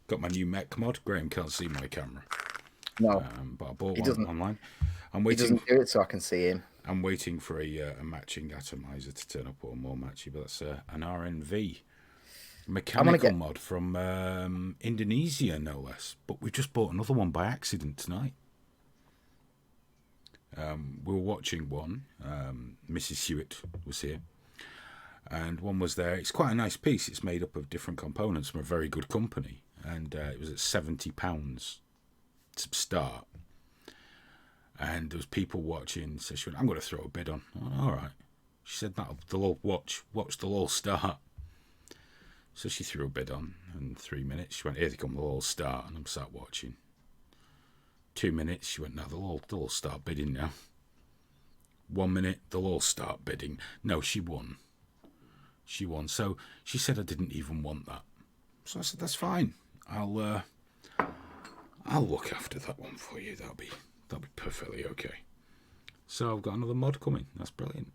Got my new mech mod. Graham can't see my camera, No, but I bought he one doesn't. online. I'm He waiting. doesn't do it so I can see him. I'm waiting for a matching atomizer to turn up or more matchy, but that's an RNV I want to mechanical get. mod from Indonesia, no less. But we just bought another one by accident tonight. We were watching one. Mrs. Hewitt was here, and one was there. It's quite a nice piece. It's made up of different components from a very good company, and it was at £70 to start. And there was people watching, so she went, I'm going to throw a bid on. I went, all right. She said, they'll all watch, they'll all start. So she threw a bid on, and 3 minutes, she went, here they come, they'll all start. And I'm sat watching. 2 minutes, she went, no, they'll all start bidding now. 1 minute, they'll all start bidding. No, she won. She won. So she said I didn't even want that. So I said, that's fine. I'll look after that one for you. That'll be perfectly okay. So I've got another mod coming. That's brilliant.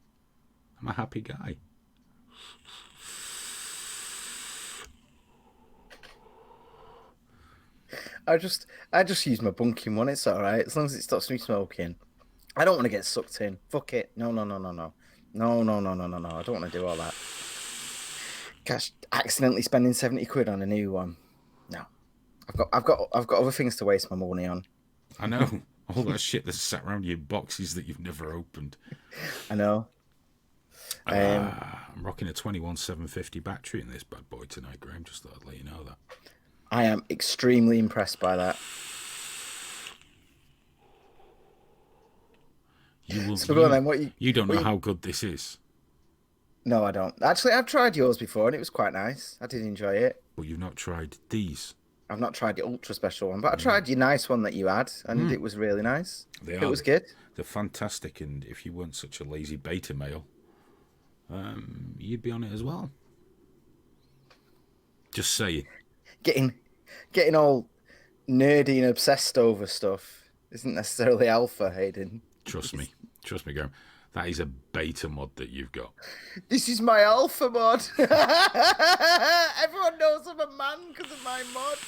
I'm a happy guy. I just use my bunking one. It's all right as long as it stops me smoking. I don't want to get sucked in. Fuck it. No. I don't want to do all that. Gosh, accidentally spending 70 quid on a new one. No, I've got other things to waste my money on. I know. All that shit that's sat around your boxes that you've never opened. I know. I'm rocking a 21750 battery in this bad boy tonight, Graham. Just thought I'd let you know that. I am extremely impressed by that. You don't know how good this is. No, I don't. Actually, I've tried yours before and it was quite nice. I did enjoy it. But you've not tried these. I've not tried the ultra special one, but I tried your nice one that you had, and it was really nice. It was good. They're fantastic, and if you weren't such a lazy beta male, you'd be on it as well. Just saying. Getting all nerdy and obsessed over stuff isn't necessarily alpha, Hayden. Trust me, Graham. That is a beta mod that you've got. This is my alpha mod. Everyone knows I'm a man because of my mod.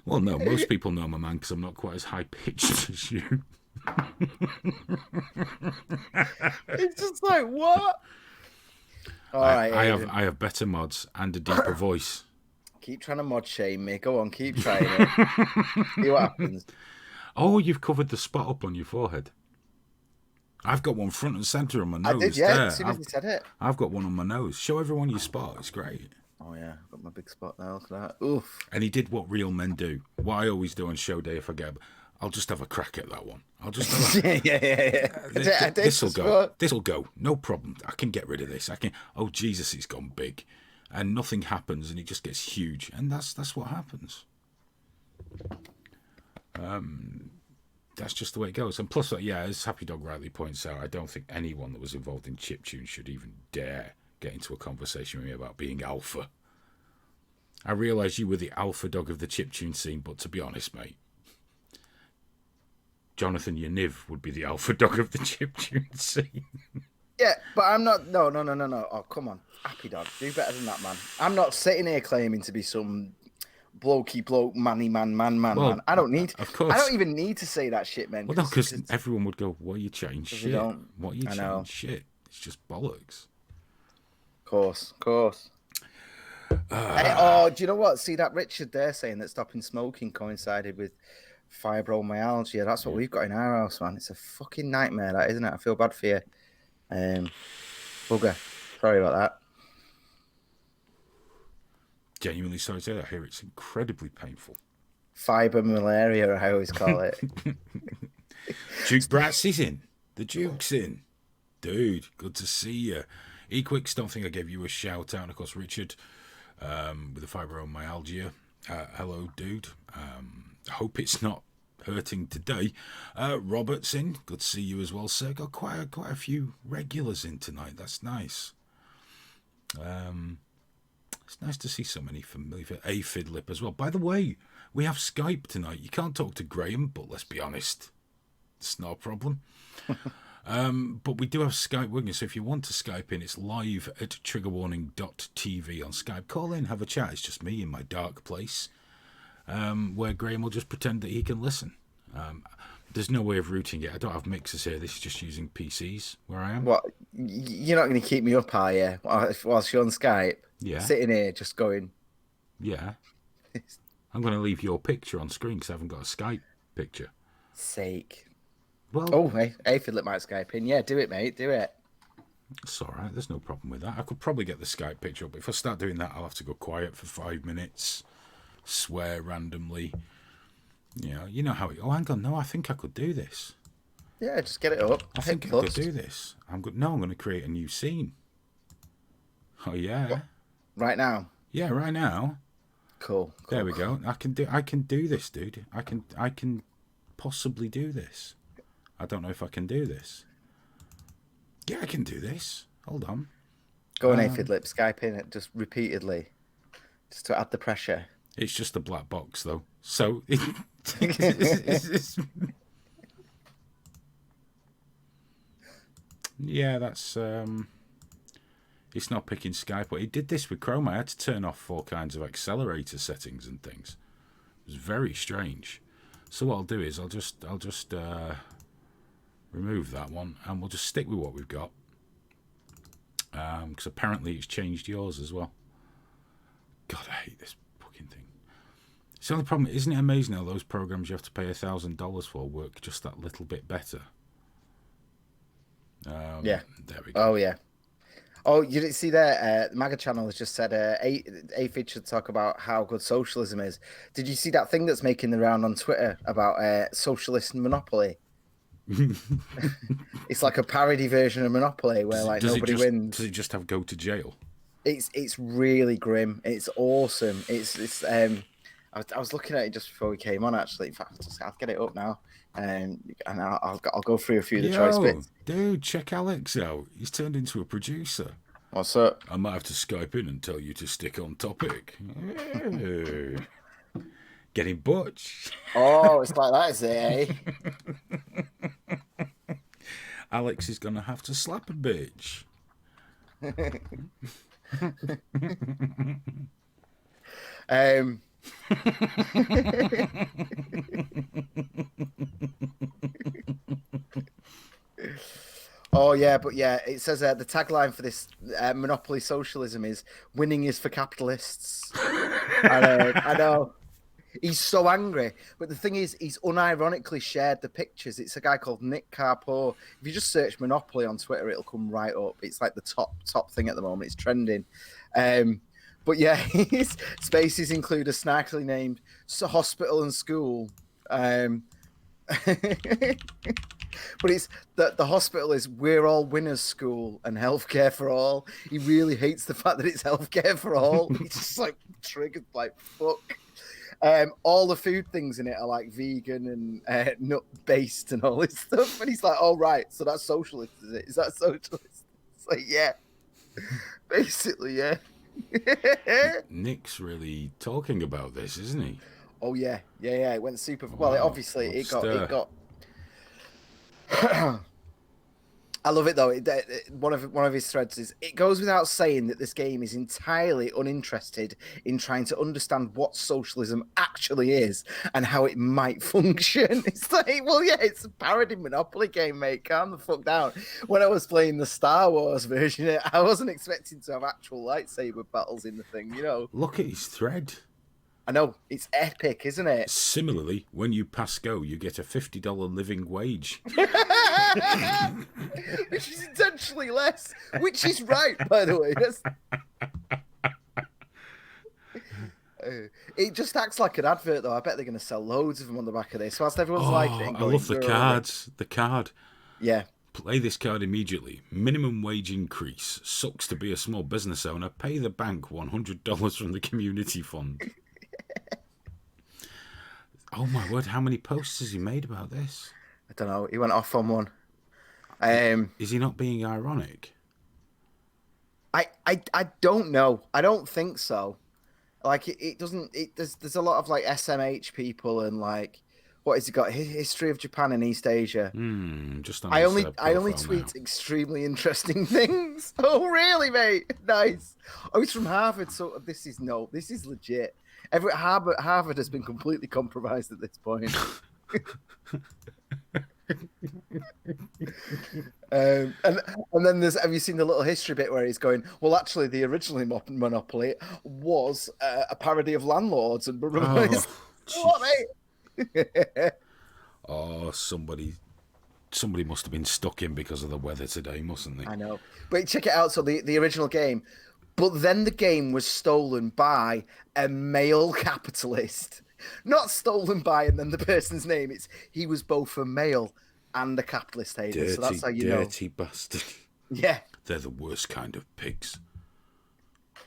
Well, no, most people know I'm a man because I'm not quite as high pitched as you. It's just like, what? All right, I have better mods and a deeper voice. Keep trying to mod shame me. Go on, keep trying it. See what happens. Oh, you've covered the spot up on your forehead. I've got one front and centre on my nose. I did, yeah, there. as soon as you said it. I've got one on my nose. Show everyone your spot. It's great. Oh, yeah. I've got my big spot now. Look at that. Oof. And he did what real men do. What I always do on show day if I get... I'll just have a crack at that one. I'll just have a... yeah. This'll go. This'll go. No problem. I can get rid of this. I can... Oh, Jesus, it's gone big. And nothing happens and it just gets huge. And that's what happens. That's just the way it goes. And plus, yeah, as Happy Dog rightly points out, I don't think anyone that was involved in chiptune should even dare get into a conversation with me about being alpha. I realise you were the alpha dog of the chiptune scene, but to be honest, mate, Jonathan Yaniv would be the alpha dog of the chiptune scene. Yeah, but I'm not... No. Oh, come on. Happy Dog. Do better than that, man. I'm not sitting here claiming to be some... blokey bloke, manny man. I don't need. Of course. I don't even need to say that shit, man. Well, no, because everyone would go, "What are you change shit? What are you change shit? It's just bollocks." Of course. Do you know what? See that Richard there saying that stopping smoking coincided with fibromyalgia. That's what we've got in our house, man. It's a fucking nightmare, that, isn't it? I feel bad for you, bugger. Sorry about that. Genuinely sorry to say that. I hear it's incredibly painful. Fibromalaria, I always call it. Duke Bratz is in. The Duke's in. Dude, good to see you. Equix, don't think I gave you a shout out. And of course, Richard with the fibromyalgia. Hello, dude. Hope it's not hurting today. Robert's in. Good to see you as well, sir. Got quite a few regulars in tonight. That's nice. It's nice to see so many familiar. Aphid Lip as well. By the way, we have Skype tonight. You can't talk to Graham, but let's be honest, it's not a problem. But we do have Skype working, so if you want to Skype in, it's live at triggerwarning.tv on Skype. Call in, have a chat. It's just me in my dark place, where Graham will just pretend that he can listen. There's no way of routing it. I don't have mixers here. This is just using PCs where I am. What? You're not going to keep me up, are you? Whilst you're on Skype, Yeah. sitting here just going. Yeah. I'm going to leave your picture on screen because I haven't got a Skype picture. Sake. Well, Oh, hey, Philip might Skype in. Yeah, do it, mate. Do it. it's all right. There's no problem with that. I could probably get the Skype picture up, but if I start doing that, I'll have to go quiet for 5 minutes, swear randomly. You know how it. Oh, hang on. No, I think I could do this. Yeah, just get it up. I think I could do this. I'm good. No, I'm going to create a new scene. Oh yeah. What? Right now. Yeah, right now. Cool. There we go. I can do this, dude. I can possibly do this. I don't know if I can do this. Yeah, I can do this. Hold on. Go on, Philip. Skype in it just repeatedly, just to add the pressure. It's just a black box, though. So, yeah, that's it's not picking Skype. But it did this with Chrome. I had to turn off all kinds of accelerator settings and things. It was very strange. So what I'll do is I'll just remove that one, and we'll just stick with what we've got. Because apparently it's changed yours as well. God, I hate this fucking thing. It's the only problem. Isn't it amazing how those programs you have to pay $1,000 for work just that little bit better? Yeah. There we go. Oh yeah. Oh, you didn't see there? The MAGA channel has just said Aphid should talk about how good socialism is. Did you see that thing that's making the round on Twitter about socialist monopoly? It's like a parody version of Monopoly where nobody wins. Does it just have go to jail? It's really grim. It's awesome. I was looking at it just before we came on. Actually, in fact, I'll get it up now, and I'll go through a few of the choice bits. Dude, check Alex out. He's turned into a producer. What's up? I might have to Skype in and tell you to stick on topic. Getting butch. Oh, it's like that, is it? Alex is gonna have to slap a bitch. Oh yeah, but yeah, it says the tagline for this monopoly socialism is "Winning is for capitalists." I know. He's so angry, but the thing is, he's unironically shared the pictures. It's a guy called Nick Carpo. If you just search Monopoly on Twitter, it'll come right up. It's like the top thing at the moment. It's trending. But yeah, his spaces include a snarkily named hospital and school. But it's the hospital is We're All Winners School and Healthcare for All. He really hates the fact that it's healthcare for all. He's just like triggered, like fuck. All the food things in it are like vegan and nut based and all this stuff. And he's like, "Oh right, so that's socialist, is it? Is that socialist?" It's like, yeah, basically, yeah. Nick's really talking about this, isn't he? Oh yeah. It went super well. Wow. It got. I love it though. One of his threads is, "It goes without saying that this game is entirely uninterested in trying to understand what socialism actually is and how it might function." It's like, well, yeah, it's a parody Monopoly game, mate. Calm the fuck down. When I was playing the Star Wars version, I wasn't expecting to have actual lightsaber battles in the thing, you know. Look at his thread. I know, it's epic, isn't it? Similarly, when you pass go, you get a $50 living wage. Which is intentionally less, which is right, by the way. It just acts like an advert, though. I bet they're going to sell loads of them on the back of this. Whilst everyone's liking it. I love the cards. The card. Yeah. Play this card immediately. Minimum wage increase. Sucks to be a small business owner. Pay the bank $100 from the community fund. Oh my word, how many posts has he made about this? I don't know. He went off on one. Is he not being ironic? I don't know. I don't think so. Like it doesn't. There's a lot of like SMH people and like what has he got? History of Japan and East Asia. Just on I his, only profile tweet now. extremely interesting things. Oh, really, mate? Nice. Oh, he's from Harvard, so this is legit. Harvard has been completely compromised at this point. And then have you seen the little history bit where he's going, well, actually, the originally Monopoly was a parody of Landlords, and Oh, what, jeez. mate? Oh, somebody must have been stuck in because of the weather today, mustn't they? I know. But check it out. So the original game, but then the game was stolen by a male capitalist. Not stolen by, and then the person's name. He was both a male and a capitalist, Hayden. So that's how you know. Dirty bastard. Yeah, They're the worst kind of pigs.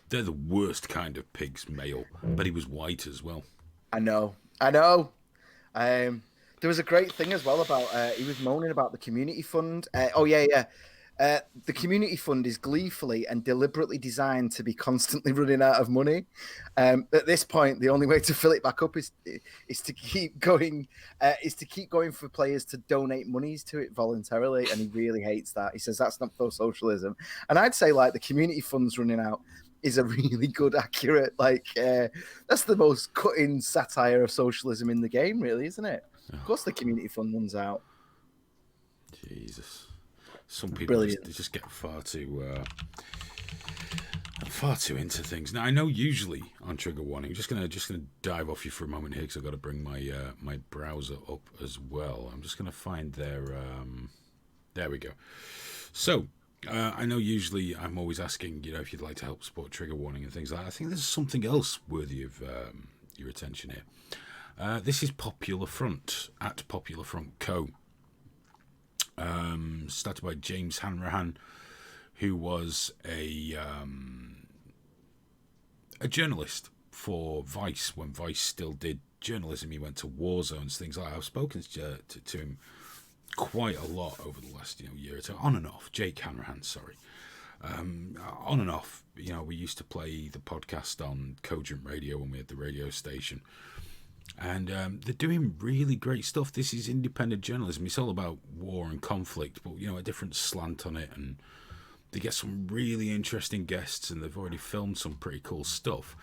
They're the worst kind of pigs, male. But he was white as well. I know. I know. There was a great thing as well about he was moaning about the community fund. Oh yeah, yeah. The community fund is gleefully and deliberately designed to be constantly running out of money. At this point, the only way to fill it back up is to keep going. Is to keep going for players to donate monies to it voluntarily, and he really hates that. He says that's not for socialism. And I'd say like the community fund's running out is a really good, accurate that's the most cutting satire of socialism in the game, really, isn't it? Of course, the community fund runs out. Jesus. Some people Brilliant. they just get far too into things. Now I know usually on trigger warning, I'm just gonna dive off you for a moment here because I've got to bring my my browser up as well. I'm just gonna find their there we go. So I know usually I'm always asking, if you'd like to help support trigger warning and things like that. I think there's something else worthy of your attention here. This is Popular Front at Popular Front Co. Started by James Hanrahan, who was a journalist for Vice when Vice still did journalism. He went to war zones, things like that. I've spoken to him quite a lot over the last year or two, on and off. Jake Hanrahan, sorry. On and off, we used to play the podcast on Cogent Radio when we had the radio station. And they're doing really great stuff. This is independent journalism. It's all about war and conflict, but a different slant on it. And they get some really interesting guests, and they've already filmed some pretty cool stuff.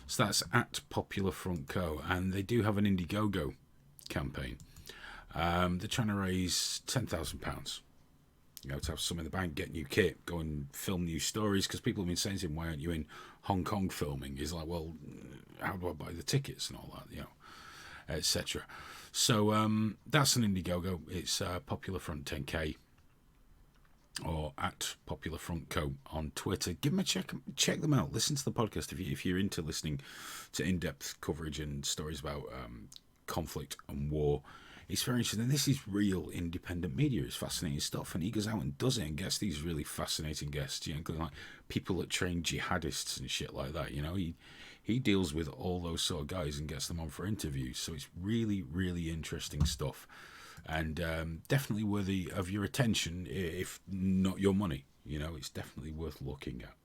So that's at Popular Front Co. And they do have an Indiegogo campaign. They're trying to raise £10,000. To have some in the bank, get new kit, go and film new stories. Because people have been saying to him, why aren't you in Hong Kong filming? He's like, well, how do I buy the tickets and all that, etc. So that's an Indiegogo. It's Popular Front 10K or at Popular Front Co on Twitter. Give them a check them out. Listen to the podcast if you're into listening to in-depth coverage and stories about conflict and war. It's very interesting. This is real independent media. It's fascinating stuff, and he goes out and does it and gets these really fascinating guests, including like people that train jihadists and shit like that. He deals with all those sort of guys and gets them on for interviews. So it's really, really interesting stuff, and definitely worthy of your attention, if not your money. It's definitely worth looking at.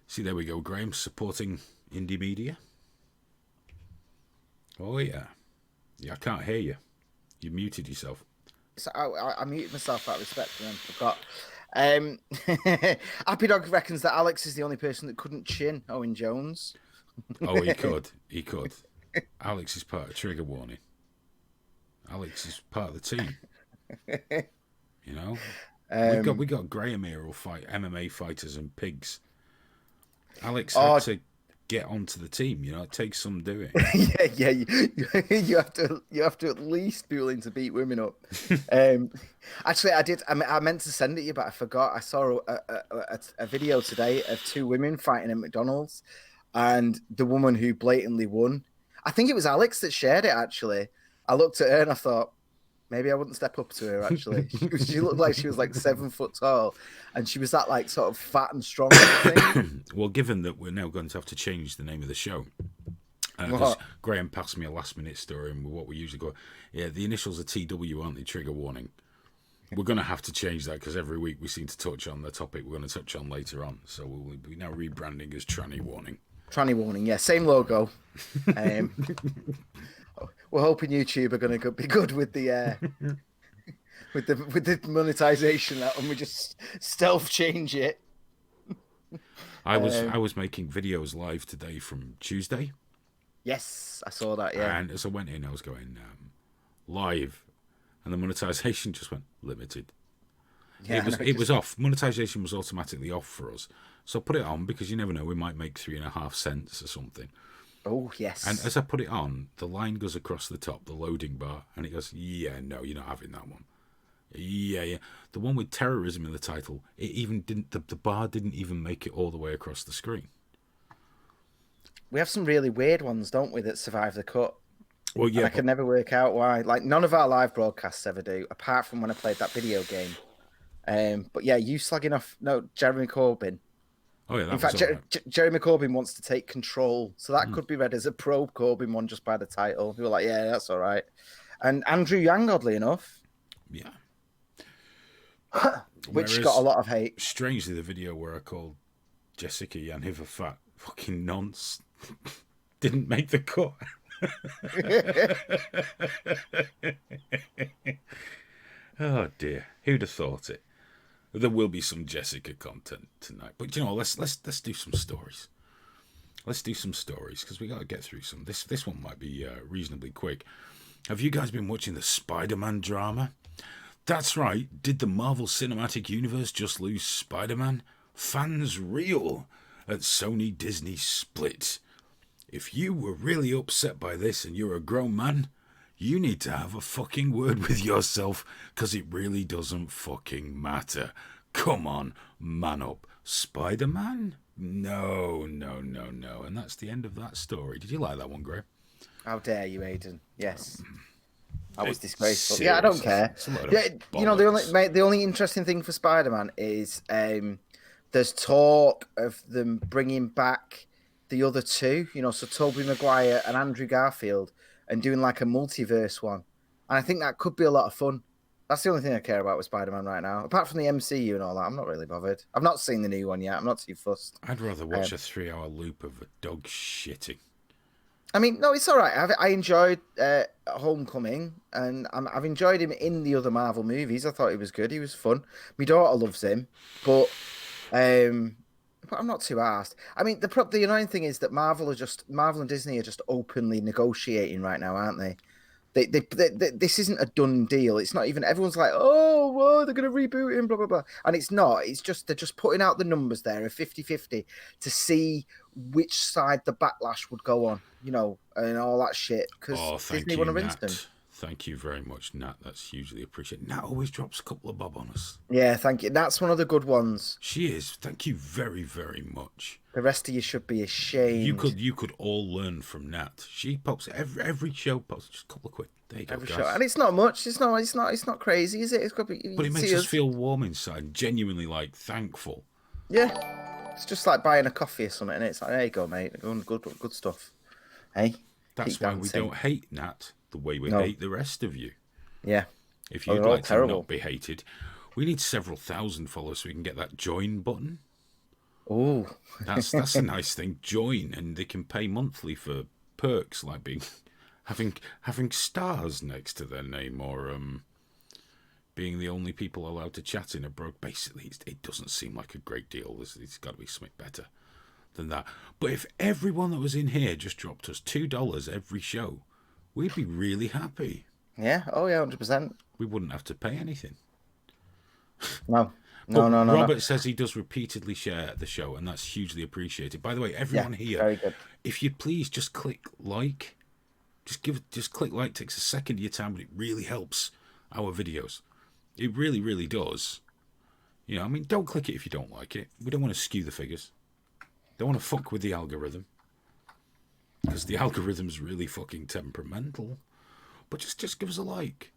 See, there we go, Graham, supporting indie media. Oh yeah, I can't hear you. You muted yourself. So I muted myself out of respect and then forgot. Happy Dog reckons that Alex is the only person that couldn't chin Owen Jones. Oh, he could. Alex is part of trigger warning. Alex is part of the team. We got Graham here who'll fight MMA fighters and pigs. Alex had to get onto the team. It takes some doing. yeah. You have to at least be willing to beat women up. Actually, I did. I meant to send it you, but I forgot. I saw a video today of two women fighting at McDonald's, and the woman who blatantly won. I think it was Alex that shared it. Actually, I looked at her and I thought, maybe I wouldn't step up to her. Actually, she looked like she was like 7 foot tall, and she was that like sort of fat and strong thing. Well, given that we're now going to have to change the name of the show, Graham passed me a last minute story, and what we usually go, the initials are TW, aren't they? Trigger warning. We're going to have to change that because every week we seem to touch on the topic we're going to touch on later on. So we'll be now rebranding as Tranny Warning. Tranny Warning, yeah, same logo. We're hoping YouTube are going to be good with the with the monetization that when we just stealth change it. I was making videos live today from Tuesday, Yes, I saw that. Yeah, and as I went in, I was going live, and the monetization just went limited. yeah. It was off. Monetization was automatically off for us. So I put it on because you never know, we might make 3.5 cents or something. Oh yes. And as I put it on, the line goes across the top, the loading bar, and it goes, yeah, no, you're not having that one. Yeah. The one with terrorism in the title, it even didn't, the bar didn't even make it all the way across the screen. We have some really weird ones, don't we, that survive the cut? Well, yeah. And I can never work out why. Like, none of our live broadcasts ever do, apart from when I played that video game. But yeah, you slagging off, Jeremy Corbyn. Oh, yeah, that In fact, Jeremy Corbyn wants to take control. So that could be read as a pro Corbyn one just by the title. We were like, yeah, that's all right. And Andrew Yang, oddly enough. Yeah. Which got a lot of hate. Strangely, the video where I called Jessica Yanhiv a fat fucking nonce didn't make the cut. Oh dear, who'd have thought it? There will be some Jessica content tonight, but let's do some stories. Let's do some stories because we got to get through some. This one might be reasonably quick. Have you guys been watching the Spider-Man drama? That's right. Did the Marvel Cinematic Universe just lose Spider-Man? Fans reel at Sony Disney split. If you were really upset by this and you're a grown man, you need to have a fucking word with yourself, because it really doesn't fucking matter. Come on, man up. Spider-Man? No. And that's the end of that story. Did you like that one, Graham? How dare you, Aidan? Yes. That was disgraceful. Seriously. Yeah, I don't care. Yeah, the only interesting thing for Spider-Man is there's talk of them bringing back the other two, so Tobey Maguire and Andrew Garfield, and doing like a multiverse one. And I think that could be a lot of fun. That's the only thing I care about with Spider-Man right now. Apart from the MCU and all that, I'm not really bothered. I've not seen the new one yet. I'm not too fussed. I'd rather watch a 3-hour loop of a dog shitting. I mean, no, it's all right. I enjoyed Homecoming, and I've enjoyed him in the other Marvel movies. I thought he was good. He was fun. My daughter loves him, but I'm not too arsed. I mean, the annoying thing is that Marvel and Disney are just openly negotiating right now, aren't they? This isn't a done deal. It's not even. Everyone's like, oh, well, they're going to reboot him, blah, blah, blah. And it's not. It's just, they're just putting out the numbers there, a 50-50, to see which side the backlash would go on, and all that shit. Because Disney want to rinse them. Thank you very much, Nat. That's hugely appreciated. Nat always drops a couple of bob on us. Yeah, thank you. That's one of the good ones. She is. Thank you very, very much. The rest of you should be ashamed. You could all learn from Nat. She pops every show posts just a couple of quid. There you go, guys. Show. And it's not much. It's not crazy, is it? It's got to be. But it makes us feel warm inside, genuinely thankful. Yeah, it's just like buying a coffee or something, and it's like, there you go, mate. Good stuff. Hey, that's why we don't hate Nat the way we hate the rest of you. Yeah. If you'd like to not be hated, we need several thousand followers so we can get that join button. Oh, that's a nice thing. Join, and they can pay monthly for perks like having stars next to their name, or being the only people allowed to chat in a broke. Basically, it doesn't seem like a great deal. It's got to be something better than that. But if everyone that was in here just dropped us $2 every show, we'd be really happy. Yeah. Oh, yeah, 100%. We wouldn't have to pay anything. No. Robert says he does repeatedly share the show, and that's hugely appreciated. By the way, everyone here, very good. If you'd please just click like. Just click like. It takes a second of your time, but it really helps our videos. It really, really does. Don't click it if you don't like it. We don't want to skew the figures. Don't want to fuck with the algorithm, because the algorithm's really fucking temperamental. But just give us a like.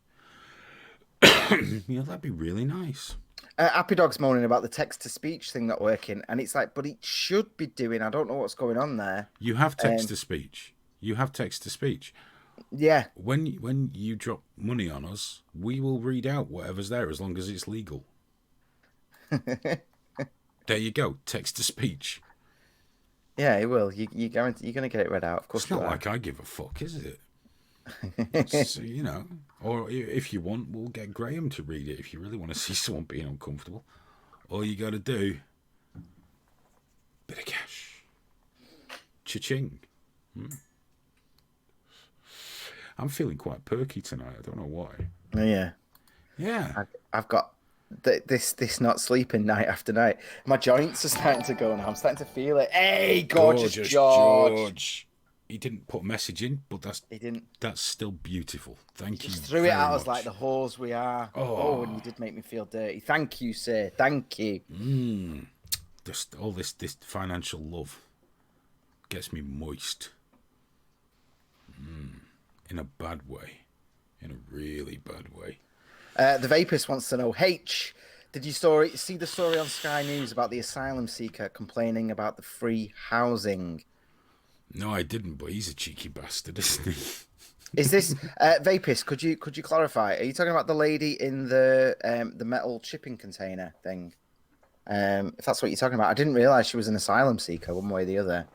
That'd be really nice. Happy Dog's moaning about the text-to-speech thing not working, and it's like, but it should be doing. I don't know what's going on there. You have text-to-speech. You have text-to-speach. Yeah. When you drop money on us, we will read out whatever's there as long as it's legal. There you go. Text-to-speech. Yeah, it will. You guarantee you're going to get it read out. Of course. It's not like I give a fuck, is it? So, or if you want, we'll get Graham to read it if you really want to see someone being uncomfortable. All you got to do, bit of cash. Cha-ching. I'm feeling quite perky tonight. I don't know why. Yeah. Yeah. I've got this not sleeping night after night. My joints are starting to go now. I'm starting to feel it. Hey, gorgeous George. He didn't put a message in, but He didn't. that's still beautiful. Thank you. Just threw it at us like the whores we are. Oh, and you did make me feel dirty. Thank you, sir. Thank you. Just all this financial love gets me moist. In a bad way. In a really bad way. The Vapist wants to know, H, did you see the story on Sky News about the asylum seeker complaining about the free housing? No, I didn't, but he's a cheeky bastard, isn't he? Is this Vapist? Could you clarify? Are you talking about the lady in the metal shipping container thing? If that's what you're talking about, I didn't realise she was an asylum seeker one way or the other.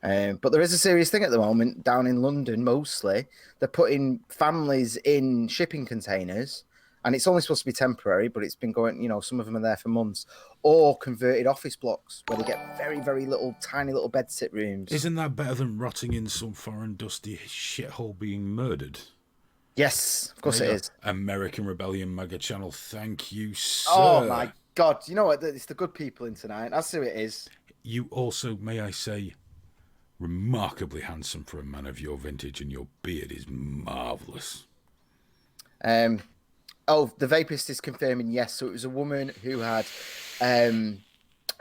But there is a serious thing at the moment down in London. Mostly, they're putting families in shipping containers. And it's only supposed to be temporary, but it's been going, some of them are there for months, or converted office blocks where they get very, very little, tiny little bedsit rooms. Isn't that better than rotting in some foreign dusty shithole being murdered? Yes, of course it is. American Rebellion Mega Channel, thank you, sir. Oh, my God. You know what? It's the good people in tonight. That's who it is. You also, may I say, remarkably handsome for a man of your vintage, and your beard is marvellous. Oh, the Vapist is confirming yes. So it was a woman who had a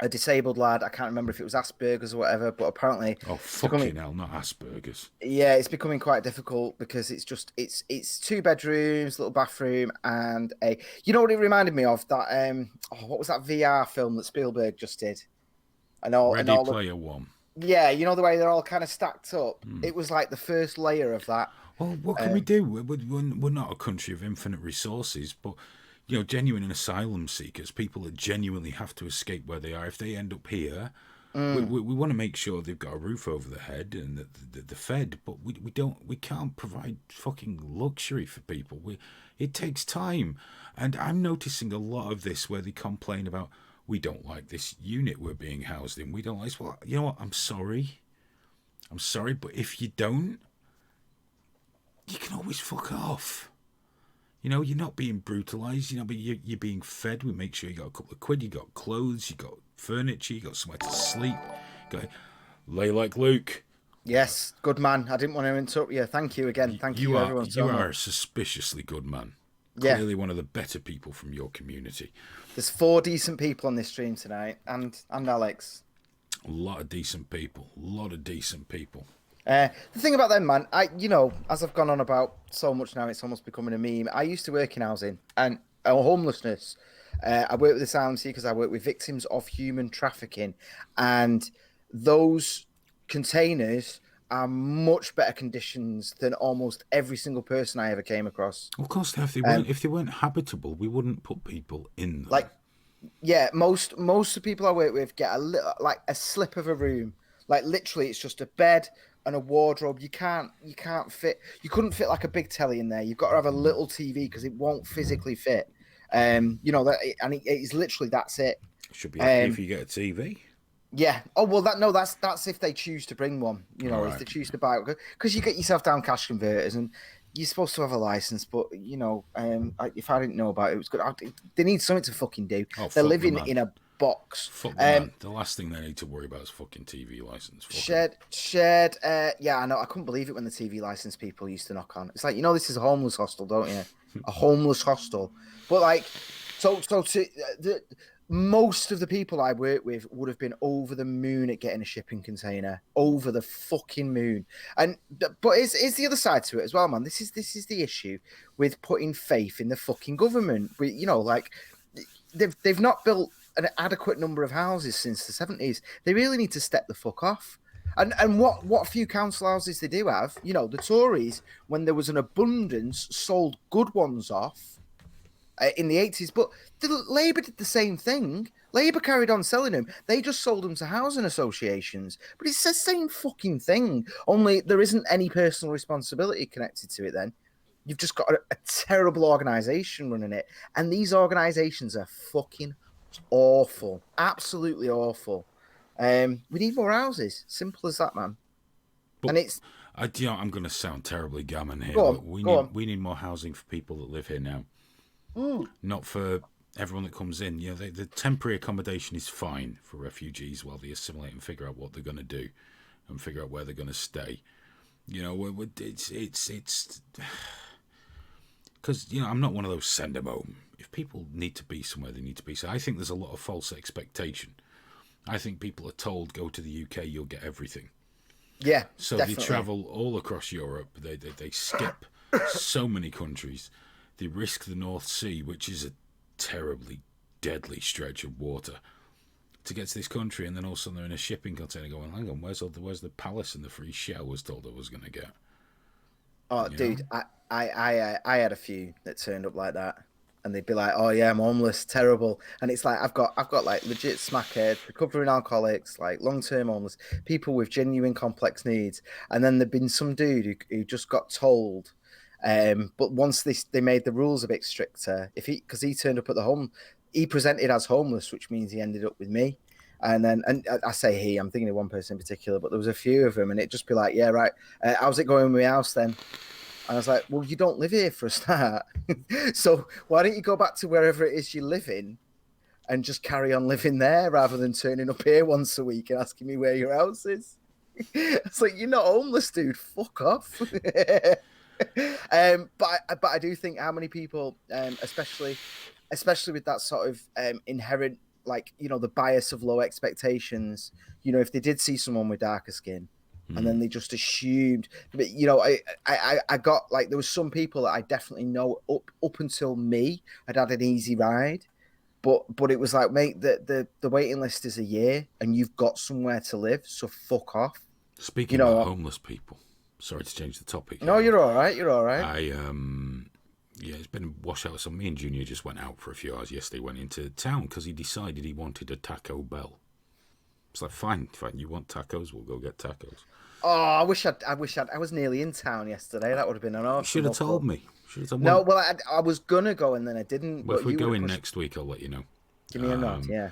disabled lad. I can't remember if it was Asperger's or whatever, but apparently... Oh, fucking hell, not Asperger's. Yeah, it's becoming quite difficult because it's 2 bedrooms, little bathroom, and a... You know what it reminded me of? That what was that VR film that Spielberg just did? Ready Player One. Yeah, you know the way they're all kind of stacked up? It was like the first layer of that. Well, what can we do? We're not a country of infinite resources, but, genuine asylum seekers, people that genuinely have to escape where they are, if they end up here, we want to make sure they've got a roof over their head and that they're fed, but we can't provide fucking luxury for people. It takes time. And I'm noticing a lot of this where they complain about, we don't like this unit we're being housed in. We don't like this. Well, you know what? I'm sorry, but if you don't, you can always fuck off. You're not being brutalised. But you're being fed. We make sure you got a couple of quid. You got clothes. You got furniture. You got somewhere to sleep. You got lay like Luke. Yes, good man. I didn't want to interrupt you. Thank you again. Thank you, everyone. You are a suspiciously good man. Yeah. Clearly one of the better people from your community. There's 4 decent people on this stream tonight, and Alex. A lot of decent people. The thing about them, man, as I've gone on about so much now, it's almost becoming a meme. I used to work in housing and homelessness. I work with asylum seekers. I work with victims of human trafficking, and those containers are much better conditions than almost every single person I ever came across. Of course, if they weren't habitable, we wouldn't put people in them. Like, yeah, most of the people I work with get a slip of a room. Like literally, it's just a bed and a wardrobe. You couldn't fit like a big telly in there. You've got to have a little TV because it won't physically fit. It's literally that's it. Should be happy if you get a TV. Yeah. Oh well, that's if they choose to bring one. Right. If they choose to buy it, because you get yourself down cash converters and you're supposed to have a license. But if I didn't know about it, it was good. They need something to fucking do. They're living in a box. Fuck man. The last thing they need to worry about is fucking TV license. Shared. Yeah, I know. I couldn't believe it when the TV license people used to knock on. It's like, this is a homeless hostel, don't you? A homeless hostel. But like, most of the people I work with would have been over the moon at getting a shipping container, over the fucking moon. But it's the other side to it as well, man. This is the issue with putting faith in the fucking government. They've not built an adequate number of houses since the 70s. They really need to step the fuck off. And what few council houses they do have, the Tories, when there was an abundance, sold good ones off in the 80s. But the Labour did the same thing. Labour carried on selling them. They just sold them to housing associations. But it's the same fucking thing. Only there isn't any personal responsibility connected to it then. You've just got a terrible organisation running it. And these organisations are fucking awful. Absolutely awful. We need more houses. Simple as that, man. But And it's I'm going to sound terribly gammon here, go on, but go on. we need more housing for people that live here now, not for everyone that comes in. You know, the temporary accommodation is fine for refugees while they assimilate and figure out what they're going to do, and figure out where they're going to stay. You know, it's because I'm not one of those send them home. If people need to be somewhere, they need to be. So I think there's a lot of false expectation. I think people are told go to the UK, you'll get everything. Yeah, So definitely. they travel all across Europe. They skip so many countries. They risk the North Sea, which is a terribly deadly stretch of water, to get to this country, and then all of a sudden they're in a shipping container going, hang on, where's the palace and the free shit I was told I was going to get? Oh, dude, I had a few that turned up like that, and they'd be like, "Oh yeah, I'm homeless, terrible," and it's like I've got like legit smackhead, recovering alcoholics, like long-term homeless people with genuine complex needs, and then there'd been some dude who just got told, but once they made the rules a bit stricter, because he turned up at the home, he presented as homeless, which means he ended up with me. And I say he, I'm thinking of one person in particular, but there was a few of them, and it'd just be like, yeah, right. How's it going with my house then? And I was like, well, you don't live here for a start. So why don't you go back to wherever it is you live in and just carry on living there rather than turning up here once a week and asking me where your house is? It's like, you're not homeless, dude. Fuck off. But I do think how many people, especially with that sort of inherent, like, the bias of low expectations, if they did see someone with darker skin, and then they just assumed. But I got, like, there was some people that I definitely know up until me had an easy ride, but it was like, mate, the waiting list is a year, and you've got somewhere to live, so fuck off. Speaking about homeless people, sorry to change the topic. No, you're all right. You're all right. It's been a washout. So me and Junior just went out for a few hours yesterday. Went into town because he decided he wanted a Taco Bell. It's like, fine, you want tacos, we'll go get tacos. Oh, I wish I was nearly in town yesterday. That would have been an awesome. You should have told me. No, well, I was gonna go and then I didn't. Well, if we go in next week, I'll let you know. Give me a nod, yeah.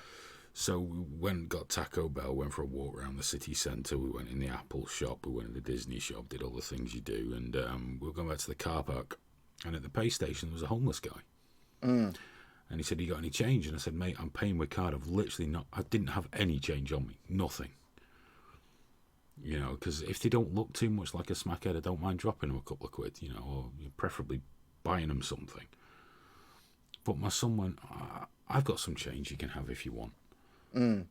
So we went, got Taco Bell, went for a walk around the city centre. We went in the Apple shop, we went in the Disney shop, did all the things you do, and we were going back to the car park. And at the pay station, there was a homeless guy. And he said, "You got any change?" And I said, "Mate, I'm paying with card. I didn't have any change on me. Nothing. Because if they don't look too much like a smackhead, I don't mind dropping them a couple of quid, or preferably buying them something." But my son went, "I've got some change you can have if you want." I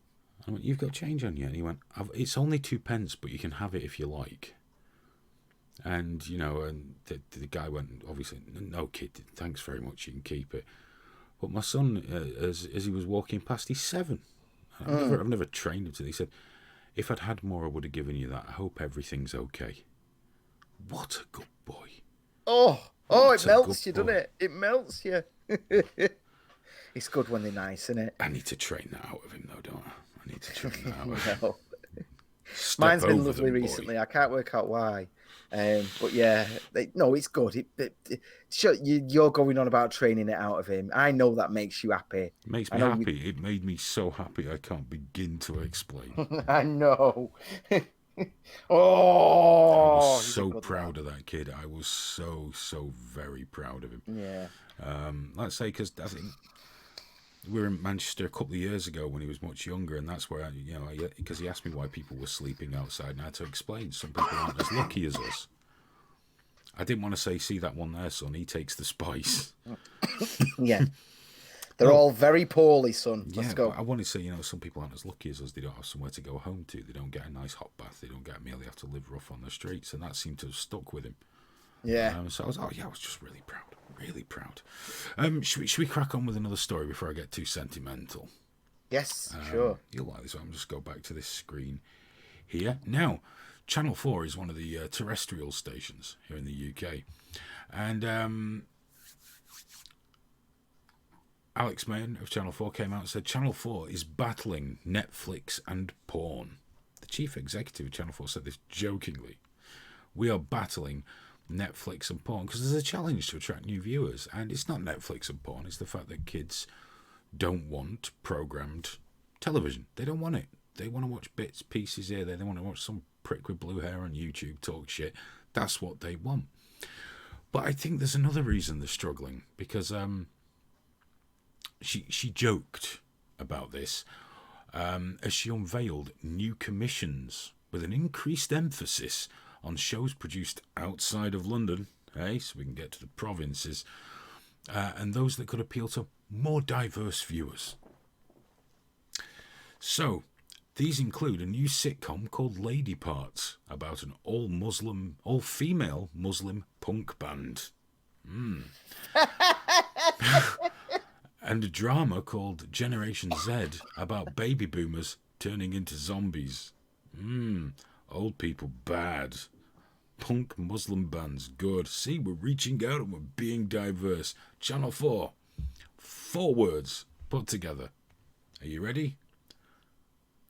went, "You've got change on you?" And he went, "It's only 2p, but you can have it if you like." And, and the guy went, obviously, "No, kid, thanks very much, you can keep it." But my son, as he was walking past, he's 7. I've never trained him to. He said, "If I'd had more, I would have given you that. I hope everything's okay." What a good boy. Oh, it melts you, doesn't it? It melts you. It's good when they're nice, isn't it? I need to train that out of him, though, don't I? I need to train that out of him. No. Mine's been lovely recently. I can't work out why. But yeah, it's good. Sure, you're going on about training it out of him. I know that makes you happy. It makes me happy. It made me so happy I can't begin to explain. I know. I was so proud of that kid. I was so very proud of him. Yeah. Let's say, because I think we were in Manchester a couple of years ago when he was much younger, and that's where because he asked me why people were sleeping outside, and I had to explain some people aren't as lucky as us. I didn't want to say, "See that one there, son? He takes the spice." Yeah. They're all very poorly, son. Let's go. I wanted to say, some people aren't as lucky as us. They don't have somewhere to go home to. They don't get a nice hot bath. They don't get a meal. They have to live rough on the streets, and that seemed to have stuck with him. Yeah. So I was just really proud. Really proud. Should we crack on with another story before I get too sentimental? Yes, sure. You'll like this one. I'll just go back to this screen here. Now, Channel 4 is one of the terrestrial stations here in the UK. And Alex Main of Channel 4 came out and said Channel 4 is battling Netflix and porn. The chief executive of Channel 4 said this jokingly. We are battling Netflix and porn because there's a challenge to attract new viewers, and it's not Netflix and porn, it's the fact that kids don't want programmed television. They don't want it. They want to watch bits, pieces here, there. They want to watch some prick with blue hair on YouTube talk shit. That's what they want. But I think there's another reason they're struggling, because she joked about this as she unveiled new commissions with an increased emphasis on shows produced outside of London, so we can get to the provinces, and those that could appeal to more diverse viewers. So, these include a new sitcom called Lady Parts, about an all-female Muslim punk band. And a drama called Generation Z, about baby boomers turning into zombies. Old people bad. Punk Muslim bands good. See, we're reaching out and we're being diverse. Channel 4. 4 words put together. Are you ready?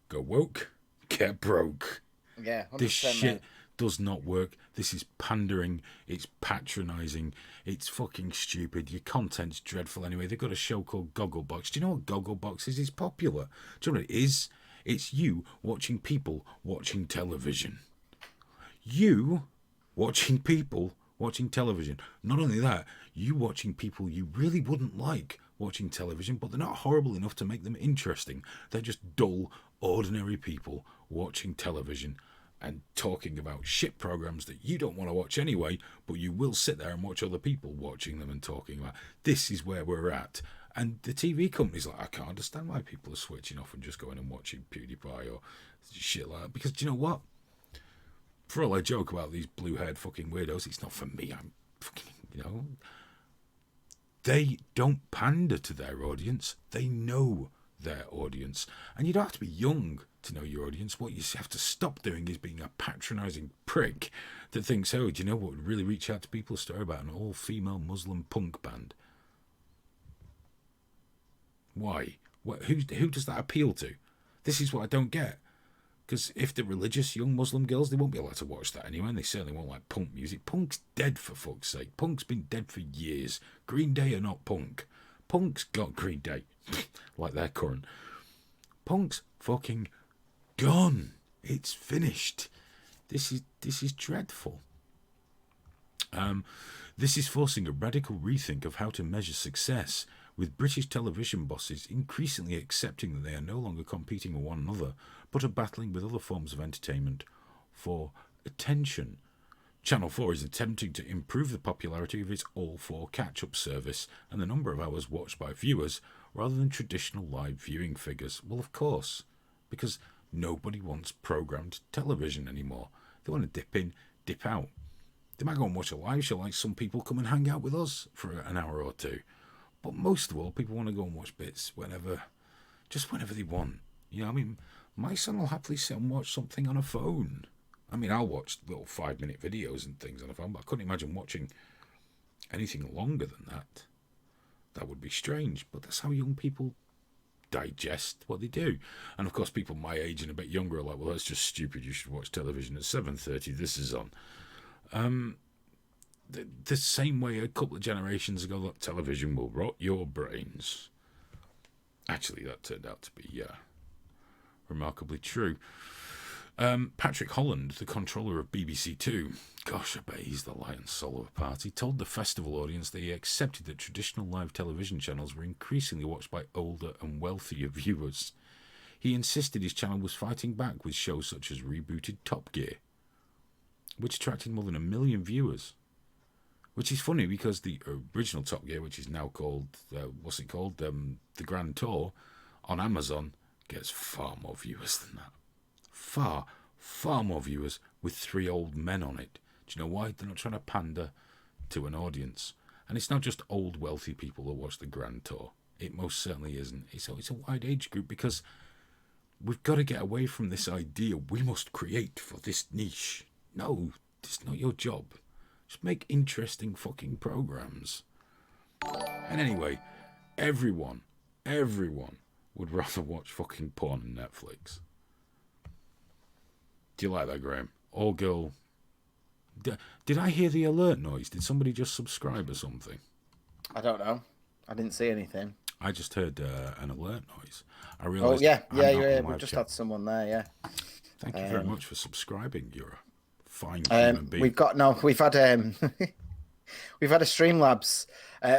Go woke, get broke. Yeah, 100%, this shit mate. does not work. This is pandering. It's patronising. It's fucking stupid. Your content's dreadful anyway. They've got a show called Gogglebox. Do you know what Gogglebox is? It's popular. Do you know what it is? It's you watching people watching television. You watching people watching television. Not only that, you watching people you really wouldn't like watching television, but they're not horrible enough to make them interesting. They're just dull, ordinary people watching television and talking about shit programs that you don't want to watch anyway, but you will sit there and watch other people watching them and talking about. This is where we're at. And the TV company's like, I can't understand why people are switching off and just going and watching PewDiePie or shit like that. Because do you know what? For all I joke about these blue-haired fucking weirdos, it's not for me. I'm fucking, they don't pander to their audience. They know their audience. And you don't have to be young to know your audience. What you have to stop doing is being a patronising prick that thinks, oh, do you know what would really reach out to people? A story about an all-female Muslim punk band. Why? Who does that appeal to? This is what I don't get. Because if they're religious young Muslim girls, they won't be allowed to watch that anyway, and they certainly won't like punk music. Punk's dead, for fuck's sake. Punk's been dead for years. Green Day are not punk. Punk's got Green Day, like their current. Punk's fucking gone. It's finished. This is dreadful. This is forcing a radical rethink of how to measure success, with British television bosses increasingly accepting that they are no longer competing with one another, but are battling with other forms of entertainment for attention. Channel 4 is attempting to improve the popularity of its All4 catch-up service and the number of hours watched by viewers, rather than traditional live viewing figures. Well, of course, because nobody wants programmed television anymore. They want to dip in, dip out. They might go and watch a live show, like some people come and hang out with us for an hour or two. But most of all, people want to go and watch bits whenever they want. My son will happily sit and watch something on a phone. I'll watch little 5-minute videos and things on a phone, but I couldn't imagine watching anything longer than that. That would be strange, but that's how young people digest what they do. And of course, people my age and a bit younger are like, well, that's just stupid. You should watch television at 7:30. This is on. The same way a couple of generations ago that television will rot your brains. Actually, that turned out to be remarkably true. Patrick Holland, the controller of BBC Two, gosh, I bet he's the lion soul of a party, told the festival audience that he accepted that traditional live television channels were increasingly watched by older and wealthier viewers. He insisted his channel was fighting back with shows such as rebooted Top Gear, which attracted more than 1 million viewers. Which is funny because the original Top Gear, which is now called, The Grand Tour, on Amazon, gets far more viewers than that. Far, far more viewers with 3 old men on it. Do you know why? They're not trying to pander to an audience. And it's not just old, wealthy people that watch the Grand Tour. It most certainly isn't. It's a wide age group, because we've got to get away from this idea we must create for this niche. No, it's not your job. Just make interesting fucking programs. And anyway, everyone would rather watch fucking porn on Netflix. Do you like that, Graham? All girl. Did I hear the alert noise? Did somebody just subscribe or something? I don't know. I didn't see anything. I just heard an alert noise. I Oh realised. yeah. I'm not on We've live just chat. had someone there. Yeah. Thank you very much for subscribing. You're a fine human being. We've had we've had a Streamlabs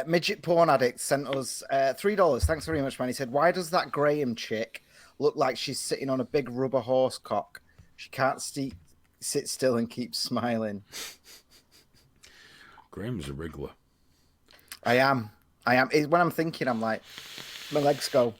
midget porn addict sent us $3. Thanks very much, man. He said, "Why does that Graham chick look like she's sitting on a big rubber horse cock? She can't sit still and keep smiling." Graham's a wriggler. I am. When I'm thinking, I'm like, my legs go.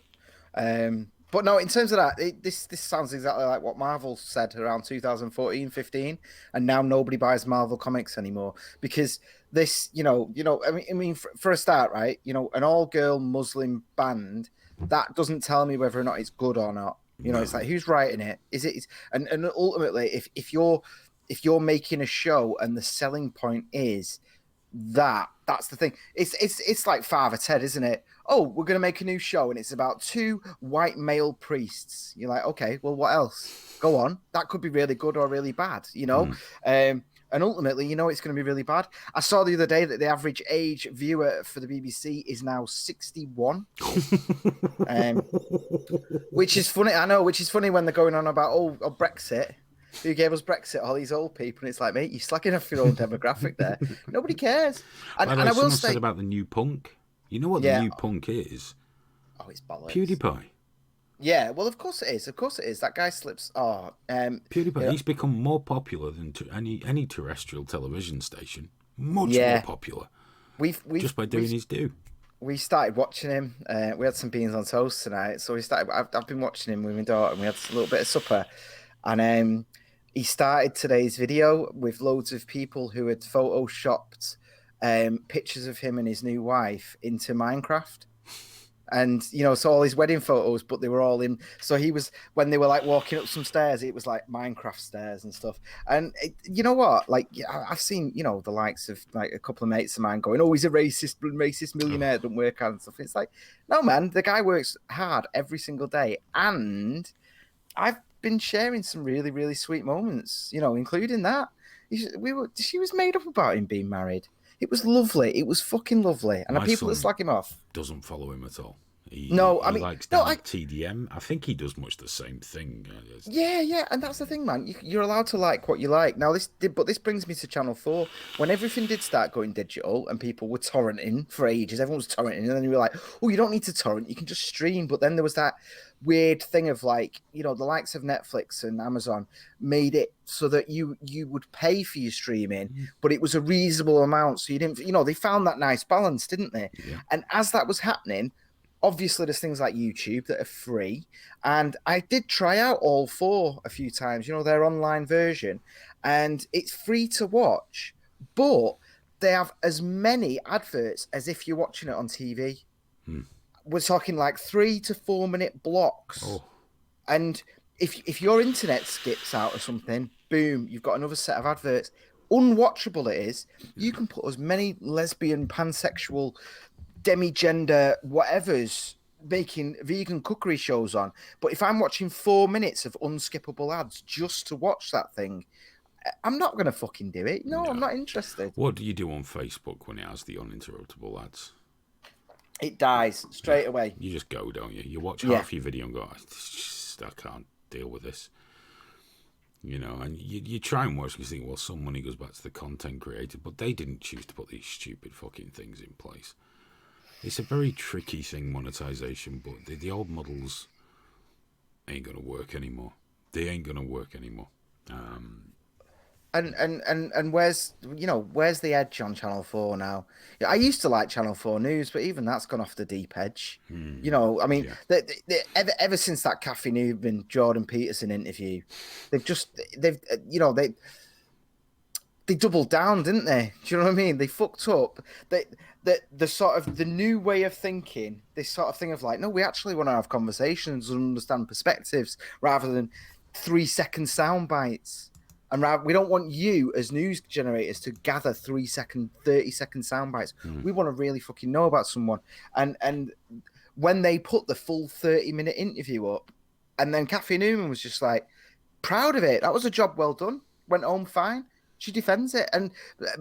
But no, in terms of that, this sounds exactly like what Marvel said around 2014, 15, and now nobody buys Marvel comics anymore because this, I mean, for a start, right? An all-girl Muslim band that doesn't tell me whether or not it's good or not. It's like who's writing it? Is it? And ultimately, if you're making a show and the selling point is that's the thing. It's like Father Ted, isn't it? Oh, we're going to make a new show and it's about two white male priests. You're like, okay, well, what else? Go on. That could be really good or really bad, And ultimately, it's going to be really bad. I saw the other day that the average age viewer for the BBC is now 61. Which is funny. I know, which is funny when they're going on about, Brexit. Who gave us Brexit? All these old people. And it's like, mate, you're slacking off your own demographic there. Nobody cares. And I will say... said about the new punk. You know what the new punk is? Oh, it's bollocks. PewDiePie. Yeah, well, of course it is. Of course it is. That guy slips... PewDiePie, he's become more popular than any terrestrial television station. Much more popular. Just by doing his due. We started watching him. We had some beans on toast tonight. So I've been watching him with my daughter and we had a little bit of supper. And he started today's video with loads of people who had photoshopped pictures of him and his new wife into Minecraft. And, so all his wedding photos, but they were all in. So when they were like walking up some stairs, it was like Minecraft stairs and stuff. And you know what? Like, I've seen, the likes of like a couple of mates of mine going, oh, he's a racist millionaire, don't work hard and stuff. It's like, no, man, the guy works hard every single day. And I've been sharing some really, really sweet moments, including that. She was made up about him being married. It was lovely. It was fucking lovely. And the people that slag him off doesn't follow him at all. He likes TDM. I think he does much the same thing. Yeah, and that's the thing, man. You're allowed to like what you like. Now, this brings me to Channel 4. When everything did start going digital and people were torrenting for ages, everyone was torrenting, and then you were like, oh, you don't need to torrent, you can just stream. But then there was that weird thing of like, the likes of Netflix and Amazon made it so that you would pay for your streaming, but it was a reasonable amount. So you didn't, they found that nice balance, didn't they? Yeah. And as that was happening, obviously, there's things like YouTube that are free. And I did try out all 4 a few times, their online version. And it's free to watch. But they have as many adverts as if you're watching it on TV. We're talking like 3 to 4 minute blocks. Oh. And if your internet skips out or something, boom, you've got another set of adverts. Unwatchable it is. You can put as many lesbian, pansexual, demigender whatever's making vegan cookery shows on, but if I'm watching 4 minutes of unskippable ads just to watch that thing, I'm not gonna fucking do it. No, I'm not interested. What do you do on Facebook when it has the uninterruptible ads? It dies straight away. You just go, don't you? You watch half your video and go, I can't deal with this. And you try and watch because you think, well, some money goes back to the content creator, but they didn't choose to put these stupid fucking things in place. It's a very tricky thing, monetization, but the old models ain't going to work anymore. They ain't going to work anymore. And where's the edge on Channel 4 now? I used to like Channel 4 News, but even that's gone off the deep edge. I mean, ever since that Kathy Newman, Jordan Peterson interview, they doubled down, didn't they? Do you know what I mean? They fucked up. The sort of the new way of thinking, this sort of thing of like, no, we actually want to have conversations and understand perspectives rather than 3-second sound bites. And we don't want you as news generators to gather 3-second, 30-second sound bites. We want to really fucking know about someone. And when they put the full 30-minute interview up, and then Kathy Newman was just like proud of it. That was a job well done. Went home fine. She defends it,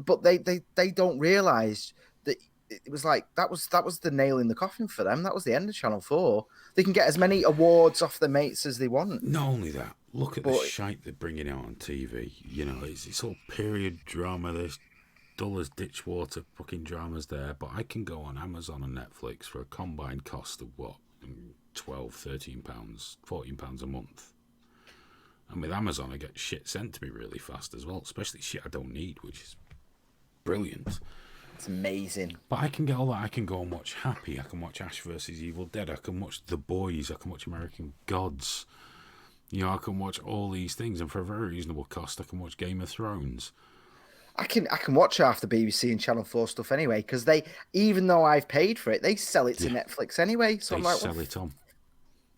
but they don't realise that it was like that was the nail in the coffin for them. That was the end of Channel 4. They can get as many awards off their mates as they want. Not only that, look at the shite they're bringing out on TV. You know, it's all period drama. There's dull as ditch water fucking dramas there. But I can go on Amazon and Netflix for a combined cost of what, £12, £13, £14 a month. And with Amazon, I get shit sent to me really fast as well, especially shit I don't need, which is brilliant. It's amazing. But I can get all that. I can go and watch Happy. I can watch Ash vs. Evil Dead. I can watch The Boys. I can watch American Gods. You know, I can watch all these things, and for a very reasonable cost, I can watch Game of Thrones. I can watch half the BBC and Channel 4 stuff anyway, because they, even though I've paid for it, they sell it to Netflix anyway. So I'm like, sell it on.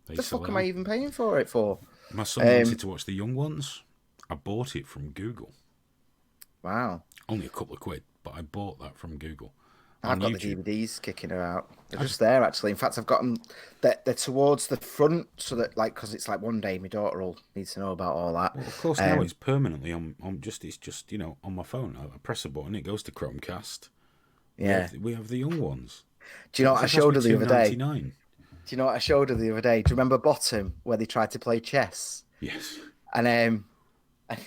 The fuck am I even paying for it for? My son wanted to watch The Young Ones. I bought it from Google. Wow. Only a couple of quid, but I bought that from Google. I've got the DVDs kicking her out. They're just there, actually. In fact, I've got them. They're towards the front, so that, like, because it's like one day my daughter will need to know about all that. Well, of course, now it's permanently on. It's just you know, on my phone. I press a button, it goes to Chromecast. Yeah, we have The Young Ones. Do you know what I showed her the other day? Do you know what I showed her the other day? Do you remember Bottom, where they tried to play chess? Yes. And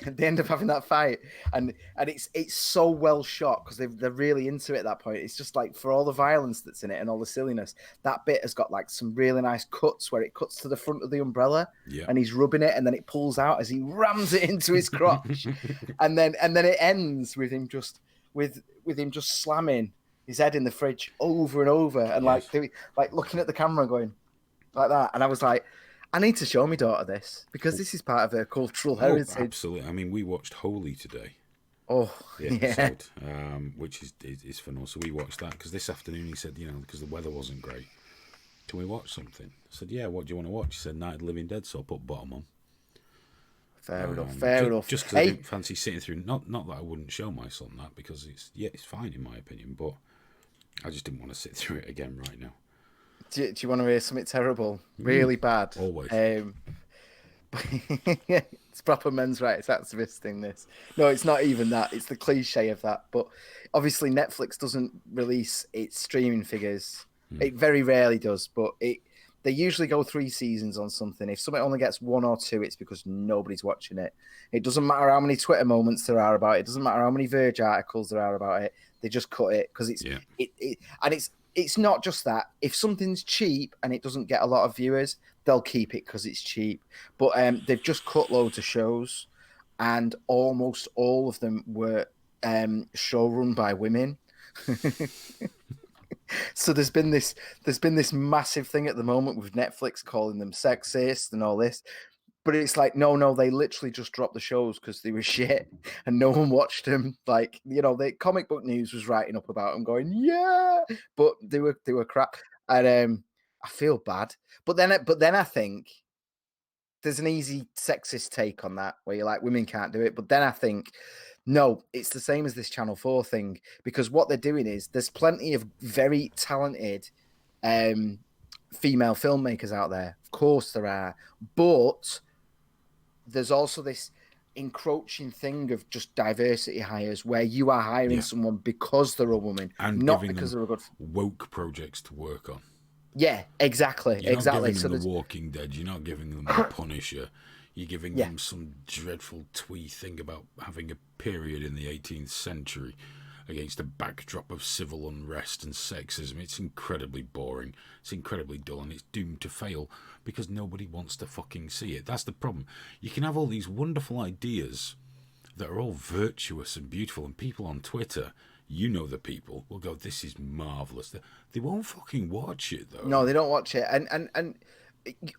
they end up having that fight, and it's so well shot because they're really into it at that point. It's just like, for all the violence that's in it and all the silliness, that bit has got like some really nice cuts where it cuts to the front of the umbrella, and he's rubbing it, and then it pulls out as he rams it into his crotch, and then it ends with him just slamming his head in the fridge over and over, and like looking at the camera going like that. And I was like, I need to show my daughter this, because this is part of her cultural heritage. Absolutely. I mean, we watched Holy today. Oh, the episode, which is phenomenal. So we watched that because this afternoon he said, you know, because the weather wasn't great, can we watch something? I said, yeah, what do you want to watch? He said, Night of the Living Dead, so I put Bottom on. Fair enough. Just because I didn't fancy sitting through, not that I wouldn't show my son that, because it's fine in my opinion, but I just didn't want to sit through it again right now. Do you want to hear something terrible? Really bad? Always. It's proper men's rights activist thing, this. No, it's not even that. It's the cliche of that. But obviously Netflix doesn't release its streaming figures. It very rarely does, but they usually go 3 seasons on something. If something only gets 1 or 2, it's because nobody's watching it. It doesn't matter how many Twitter moments there are about it. It doesn't matter how many Verge articles there are about it. They just cut it because it's not just that. If something's cheap and it doesn't get a lot of viewers, they'll keep it because it's cheap. But they've just cut loads of shows, and almost all of them were showrun by women. So there's been this massive thing at the moment with Netflix calling them sexist and all this. But it's like, no, they literally just dropped the shows because they were shit and no one watched them. Like, you know, the Comic Book News was writing up about them going, yeah, but they were crap. And I feel bad. But then I think there's an easy sexist take on that where you're like, women can't do it. But then I think, no, it's the same as this Channel 4 thing, because what they're doing is there's plenty of very talented female filmmakers out there. Of course there are. But there's also this encroaching thing of just diversity hires where you are hiring someone because they're a woman, and not because they're a good woke projects to work on. Yeah, exactly. You're not giving them The Walking Dead. You're not giving them The Punisher. You're giving them some dreadful twee thing about having a period in the 18th century against a backdrop of civil unrest and sexism. It's incredibly boring. It's incredibly dull, and it's doomed to fail because nobody wants to fucking see it. That's the problem. You can have all these wonderful ideas that are all virtuous and beautiful, and people on Twitter, you know the people, will go, this is marvellous. They won't fucking watch it, though. No, they don't watch it. And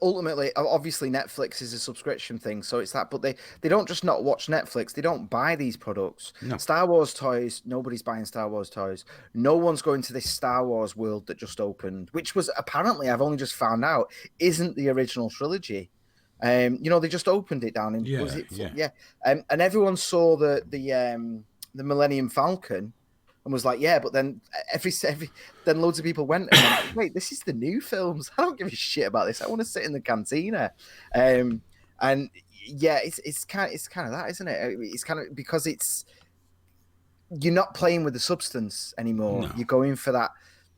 ultimately, obviously, Netflix is a subscription thing, so it's that. But they don't just not watch Netflix. They don't buy these products. No. Star Wars toys, nobody's buying Star Wars toys. No one's going to this Star Wars world that just opened, which was apparently, I've only just found out, isn't the original trilogy. They just opened it down in was Yeah, it yeah. yeah, and everyone saw the Millennium Falcon and was like, yeah, but then then loads of people went, wait, this is the new films. I don't give a shit about this. I want to sit in the cantina, and yeah, it's kind of that, isn't it? It's kind of because you're not playing with the substance anymore. No. You're going for that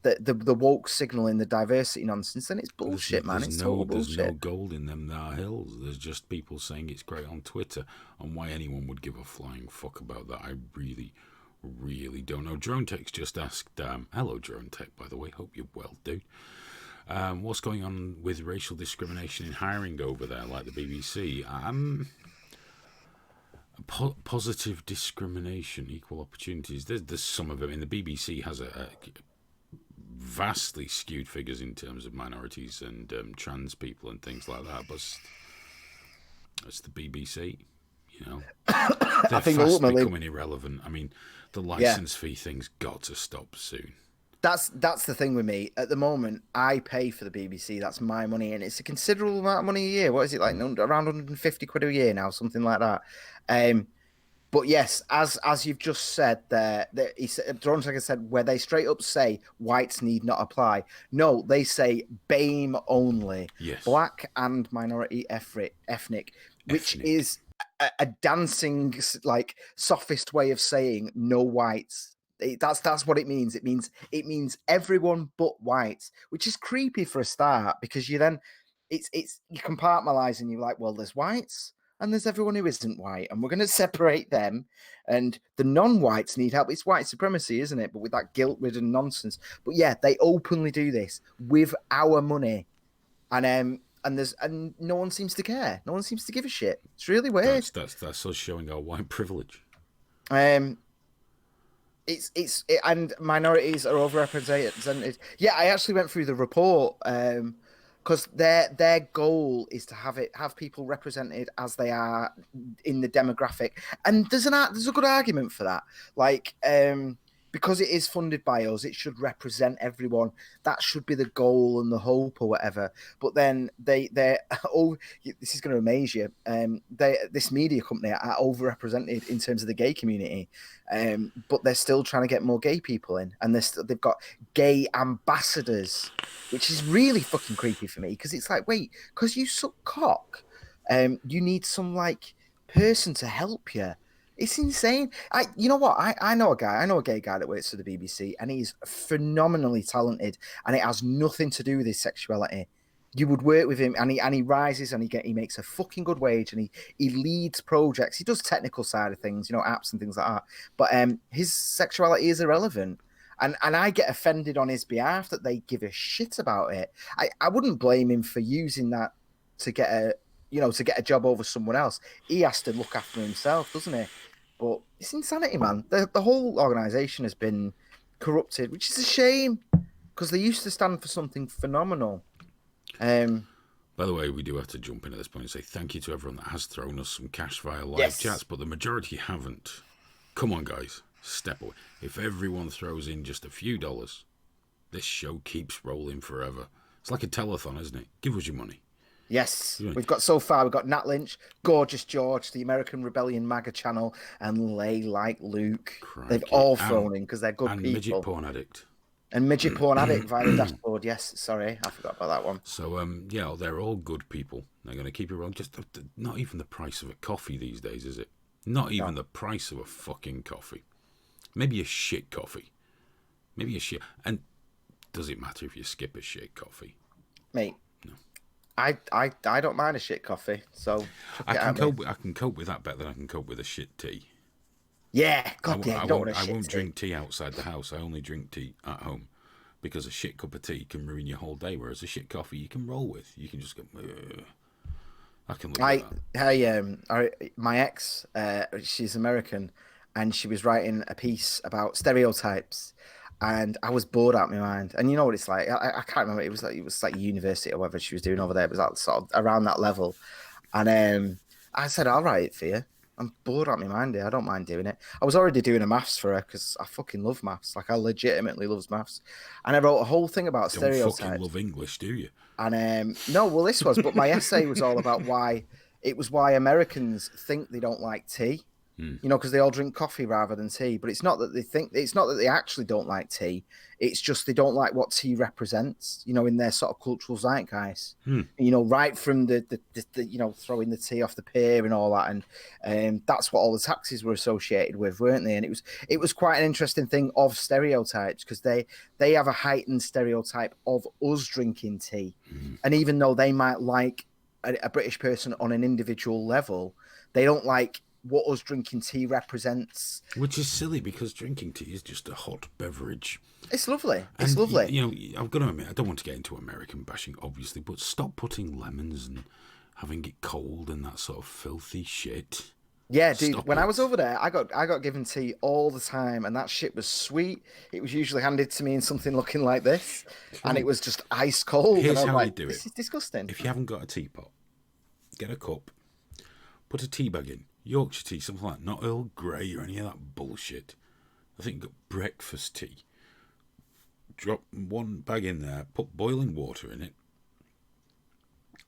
the woke signal in the diversity nonsense, and it's bullshit, man. It's total There's no bullshit. gold in them there hills. There's just people saying it's great on Twitter, and why anyone would give a flying fuck about that, I really, really don't know. Drone Tech's just asked, hello Drone Tech, by the way, hope you're well, dude. What's going on with racial discrimination in hiring over there, like the BBC? Positive discrimination, equal opportunities. There's some of it. I mean, the BBC has a vastly skewed figures in terms of minorities and trans people and things like that, but it's the BBC, you know. They're I think fast ultimately, becoming irrelevant. I mean, the license fee thing's got to stop soon. that's the thing with me at the moment. I pay for the BBC. That's my money, and it's a considerable amount of money a year. What is it like? Around 150 quid a year now, something like that. But yes, as you've just said, he said, Drontek said, where they straight up say whites need not apply. No, they say BAME only, Yes. black and minority ethnic, which is a dancing like sophist way of saying no whites. That's what it means. It means everyone but whites, which is creepy for a start because you then it's you compartmentalize and you're like, well, there's whites and there's everyone who isn't white, and we're going to separate them. And the non-whites need help. It's white supremacy, isn't it? But with that guilt-ridden nonsense. But yeah, they openly do this with our money, and no one seems to care. No one seems to give a shit. It's really weird. That's us showing our white privilege. And minorities are overrepresented. Yeah, I actually went through the report. Because their goal is to have people represented as they are in the demographic, and there's a good argument for that. Like, because it is funded by us, it should represent everyone. That should be the goal and the hope or whatever. But then they're oh, this is going to amaze you. This media company are overrepresented in terms of the gay community, but they're still trying to get more gay people in, and they've got gay ambassadors, which is really fucking creepy for me because it's like, wait, because you suck cock, you need some like person to help you. It's insane. You know what? I know a gay guy that works for the BBC, and he's phenomenally talented, and it has nothing to do with his sexuality. You would work with him, and he rises, and he makes a fucking good wage, and he leads projects. He does technical side of things, apps and things like that. But his sexuality is irrelevant, and I get offended on his behalf that they give a shit about it. I wouldn't blame him for using that to get a job over someone else. He has to look after himself, doesn't he? But it's insanity, man. The whole organisation has been corrupted, which is a shame because they used to stand for something phenomenal. By the way, we do have to jump in at this point and say thank you to everyone that has thrown us some cash via live chats, but the majority haven't. Come on, guys, step away. If everyone throws in just a few dollars, this show keeps rolling forever. It's like a telethon, isn't it? Give us your money. Yes, we've got Nat Lynch, Gorgeous George, the American Rebellion MAGA channel, and Lay Like Luke. Crikey. They've all thrown in because they're good people. And Midget Porn Addict. And Midget Porn Addict via the dashboard. Yes, sorry, I forgot about that one. So, yeah, they're all good people. They're going to keep it rolling. Just not even the price of a coffee these days, is it? Not even the price of a fucking coffee. Maybe a shit coffee. Maybe a shit. And does it matter if you skip a shit coffee? Mate. No. I don't mind a shit coffee, so I can cope with that better than I can cope with a shit tea. Yeah, God, I won't drink tea outside the house. I only drink tea at home because a shit cup of tea can ruin your whole day. Whereas a shit coffee you can roll with. You can just go. I can live with that. My ex, she's American, and she was writing a piece about stereotypes. And I was bored out of my mind. And you know what it's like? I can't remember. It was like university or whatever she was doing over there. It was like sort of around that level. And I said, I'll write it for you. I'm bored out of my mind here. I don't mind doing it. I was already doing a maths for her because I fucking love maths. Like I legitimately love maths, and I wrote a whole thing about Don't fucking stereotypes. love English, do you? And no, well, this was, but my essay was all about why Americans think they don't like tea. You know, because they all drink coffee rather than tea. But it's not that they actually don't like tea. It's just they don't like what tea represents, you know, in their sort of cultural zeitgeist. You know, right from the you know, throwing the tea off the pier and all that. And that's what all the taxis were associated with, weren't they? And it was quite an interesting thing of stereotypes because they have a heightened stereotype of us drinking tea. And even though they might like a British person on an individual level, they don't like what us drinking tea represents. Which is silly because drinking tea is just a hot beverage. It's lovely. It's And, lovely. You know, I've got to admit, I don't want to get into American bashing, obviously, but stop putting lemons and having it cold and that sort of filthy shit. Yeah, dude. Stop When I it. was over there, I got given tea all the time, and that shit was sweet. It was usually handed to me in something looking like this, and it was just ice cold. Here's and I was how like, you do this it. is disgusting. If you haven't got a teapot, get a cup, put a tea bag in, Yorkshire tea, something like that, not Earl Grey or any of that bullshit. I think you've got breakfast tea. Drop one bag in there, put boiling water in it,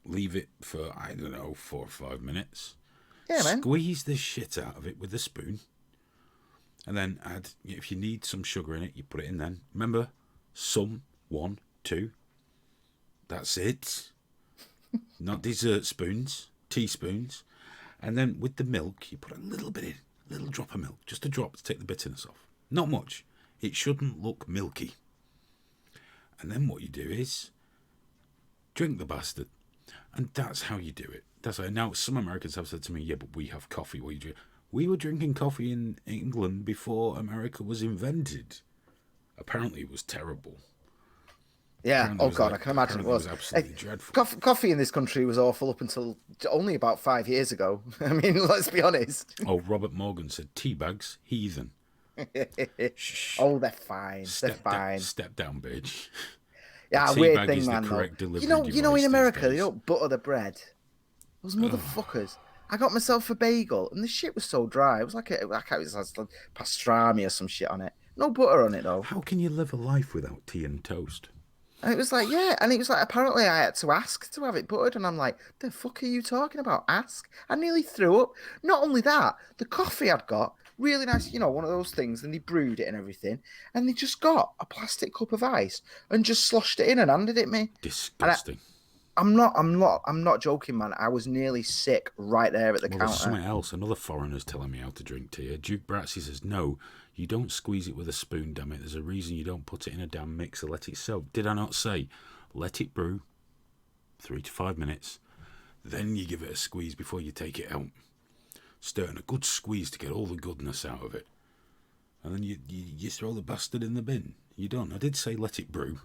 leave it for, I don't know, 4 or 5 minutes. Yeah, man. Squeeze the shit out of it with a spoon. And then add, if you need some sugar in it, you put it in then. Remember, some, 1, 2. That's it. Not dessert spoons, teaspoons. And then with the milk, you put a little bit in, a little drop of milk, just a drop to take the bitterness off. Not much. It shouldn't look milky. And then what you do is drink the bastard. And that's how you do it. That's how. Now, some Americans have said to me, yeah, but we have coffee. What you do? We were drinking coffee in England before America was invented. Apparently, it was terrible. Yeah. Apparently Oh it was God, like- I can imagine it apparently was. absolutely dreadful. Coffee in this country was awful up until only about 5 years ago. I mean, let's be honest. Oh, Robert Morgan said, tea bags, heathen. Shh. Oh, they're fine. They're fine. Step down, bitch. Yeah, tea weird bag thing, is the man. Though. correct delivery You know, device in these America they days. don't butter the bread. Those motherfuckers. I got myself a bagel, and the shit was so dry. It was like it was like pastrami or some shit on it. No butter on it though. How can you live a life without tea and toast? And it was like, yeah, and it was like apparently I had to ask to have it buttered, and I'm like, the fuck are you talking about? Ask? I nearly threw up. Not only that, the coffee I'd got, really nice, you know, one of those things, and they brewed it and everything, and they just got a plastic cup of ice and just sloshed it in and handed it me. Disgusting. I'm not joking, man. I was nearly sick right there at the Well, counter. there's something else. Another foreigner's telling me how to drink tea. Duke Bratsy says, no, you don't squeeze it with a spoon, damn it. There's a reason you don't put it in a damn mixer. Let it soak. Did I not say, let it brew 3 to 5 minutes. Then you give it a squeeze before you take it out. Stir in a good squeeze to get all the goodness out of it. And then you throw the bastard in the bin. You're done. I did say let it brew.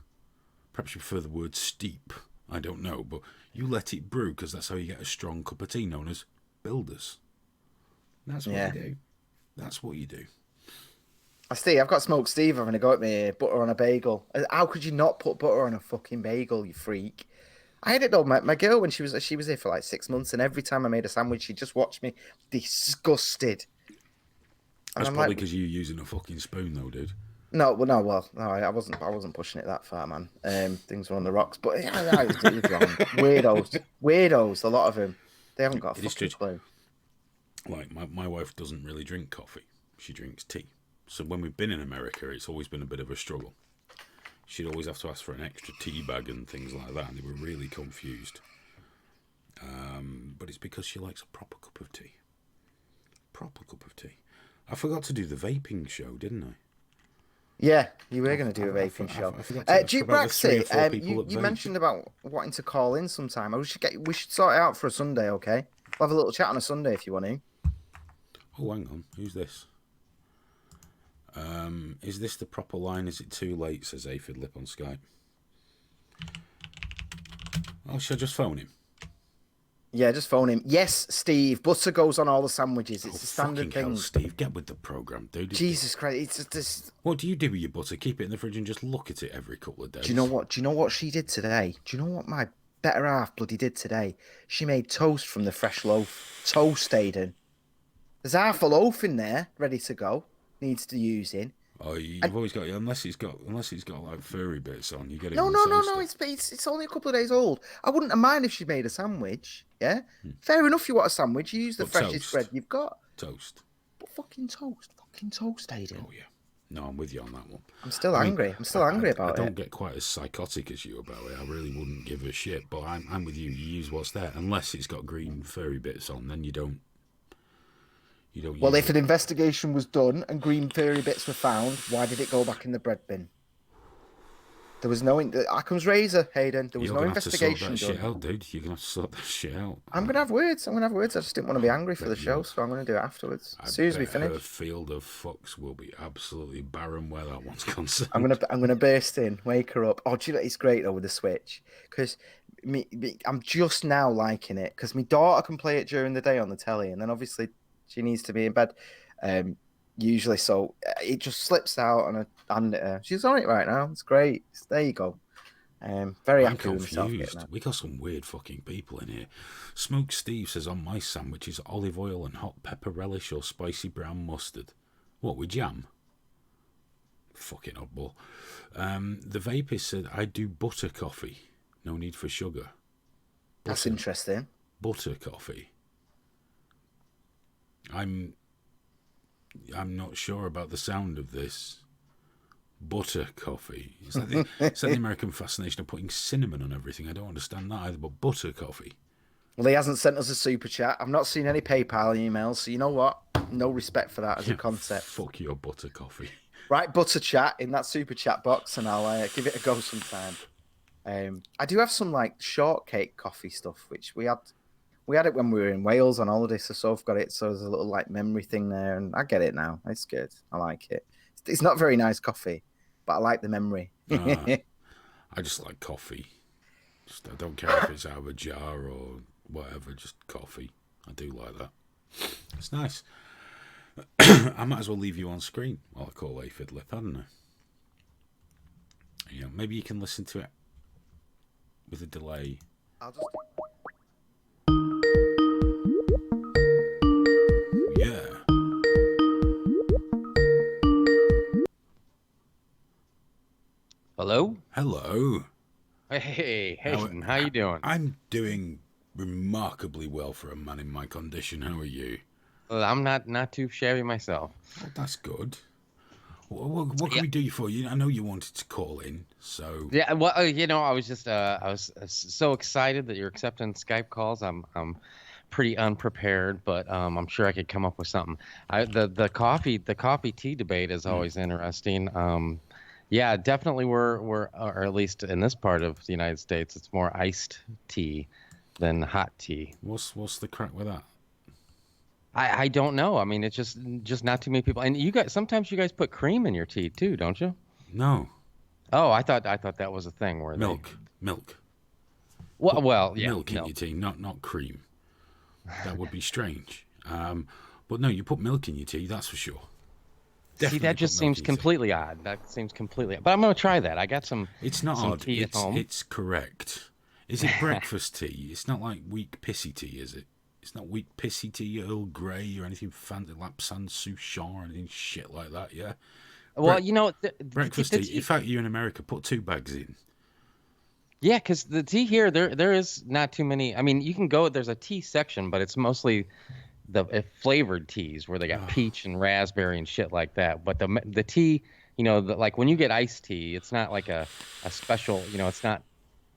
Perhaps you prefer the word steep. I don't know, but you let it brew because that's how you get a strong cup of tea known as Builders. That's what Yeah. you do. That's what you do. Steve, I've got smoked Steve having a go at me. Butter on a bagel. How could you not put butter on a fucking bagel, you freak? I had it though. My girl, when she was here for like 6 months, and every time I made a sandwich, she just watched me disgusted. And That's I'm probably like, because you're using a fucking spoon, though, dude. no, I wasn't pushing it that far, man. Things were on the rocks, but yeah, it was wrong. Weirdos, a lot of them. They haven't got a It is fucking true. clue. Like, my wife doesn't really drink coffee. She drinks tea. So when we've been in America, it's always been a bit of a struggle. She'd always have to ask for an extra tea bag and things like that, and they were really confused. But it's because she likes a proper cup of tea. Proper cup of tea. I forgot to do the vaping show, didn't I? Yeah, you were going to do a vaping show. I forgot to Duke about the 3 or 4 Braxy, people that you vape. mentioned about wanting to call in sometime. We should sort it out for a Sunday, okay? We'll have a little chat on a Sunday if you want to. Oh, hang on. Who's this? Is this the proper line? Is it too late? Says Aphid Lip on Skype. Oh, should I just phone him? Yeah, just phone him. Yes, Steve. Butter goes on all the sandwiches. It's a standard Fucking hell, thing. Steve, get with the programme, dude. Jesus Christ! It's just. What do you do with your butter? Keep it in the fridge and just look at it every couple of days. Do you know what? Do you know what she did today? Do you know what my better half bloody did today? She made toast from the fresh loaf. Toast, Aiden. There's half a loaf in there, ready to go. Needs to using. Oh, And you've always got unless it's got like furry bits on. You get it no, in the no, no, no. toaster. It's only a couple of days old. I wouldn't have mind if she made a sandwich. Yeah, fair enough. You want a sandwich? You use the But freshest bread toast, you've got. toast. But fucking toast, Aiden. Oh yeah. No, I'm with you on that one. I'm still I mean, angry. I'm still angry I about don't it. get quite as psychotic as you about it. I really wouldn't give a shit. But I'm with you. You use what's there, unless it's got green furry bits on. Then you don't. You don't Well, use if it. an investigation was done and green fairy bits were found, why did it go back in the bread bin? There was no Occam's razor, Hayden. There was You're no gonna have to sort investigation that shit done. out, dude. You're gonna have to sort that shit out. I'm gonna have words. I'm gonna have words. I just didn't want to be angry for the bet show, you. so I'm gonna do it afterwards. I As soon as we bet her finish, field of fucks will be absolutely barren where that one's concerned. I'm gonna burst in, wake her up. Oh, do you know it's great though with the Switch because I'm just now liking it because my daughter can play it during the day on the telly, and then obviously she needs to be in bed. Usually, so it just slips out and she's on it right now. It's great. There you go. Very I'm happy with myself getting confused. that. We got some weird fucking people in here. Smoke Steve says on my sandwich is olive oil and hot pepper relish or spicy brown mustard. What, with jam? Fucking oddball. The Vapist said I do butter coffee. No need for sugar. That's interesting. Butter coffee. I'm not sure about the sound of this. Butter coffee. Is that the American fascination of putting cinnamon on everything? I don't understand that either, but butter coffee. Well, he hasn't sent us a super chat. I've not seen any PayPal emails, so you know what? No respect for that as a concept. Fuck your butter coffee. Right, butter chat in that super chat box, and I'll give it a go sometime. I do have some like shortcake coffee stuff, which we had it when we were in Wales on holiday, so I've got it. So there's a little like memory thing there, and I get it now. It's good. I like it. It's not very nice coffee, but I like the memory. I just like coffee. I don't care if it's out of a jar or whatever, just coffee. I do like that. It's nice. I might as well leave you on screen while I call Aphid Lip, hadn't I? You know, maybe you can listen to it with a delay. I'll just... Yeah. Hello? Hello. Hey, Hayden, how you doing? I'm doing remarkably well for a man in my condition. How are you? Well, I'm not too shabby myself. Oh, that's good. What can we do for you? I know you wanted to call in, so Yeah, well, I was just I was so excited that you're accepting Skype calls. I'm pretty unprepared, but I'm sure I could come up with something. The coffee tea debate is always interesting. Yeah, definitely or at least in this part of the United States, it's more iced tea than hot tea. what's the crack with that? I don't know. I mean, it's just not too many people. And you guys, sometimes you guys put cream in your tea too, don't you? No, Oh, I thought that was a thing where milk. Well, yeah, Milk in your tea, not cream. That would be strange. But no, you put milk in your tea, that's for sure. See, Definitely that just put milk seems in your tea. completely odd. That seems completely. But I'm gonna try that. I got some. It's not some odd. tea at home. It's correct. Is it breakfast tea? It's not like weak pissy tea, is it? It's not weak pissy tea, Earl Grey, or anything fancy, Lapsang Souchong, or anything shit like that. Yeah. Well, Breakfast tea. In fact, you're in America. Put 2 bags in. Yeah, because the tea here, there is not too many. I mean, you can go. There's a tea section, but it's mostly the flavored teas where they got peach and raspberry and shit like that. But the tea, like when you get iced tea, it's not like a special. It's not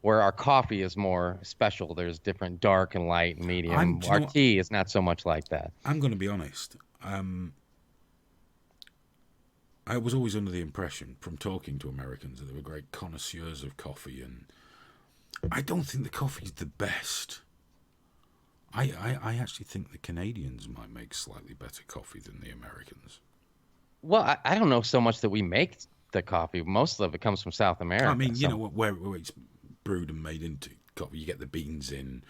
where our coffee is more special. There's different dark and light and medium. Our tea is not so much like that. I'm going to be honest. I was always under the impression from talking to Americans that they were great connoisseurs of coffee, and I don't think the coffee's the best. I actually think the Canadians might make slightly better coffee than the Americans. Well, I don't know so much that we make the coffee. Most of it comes from South America. I mean, where it's brewed and made into coffee, you get the beans in.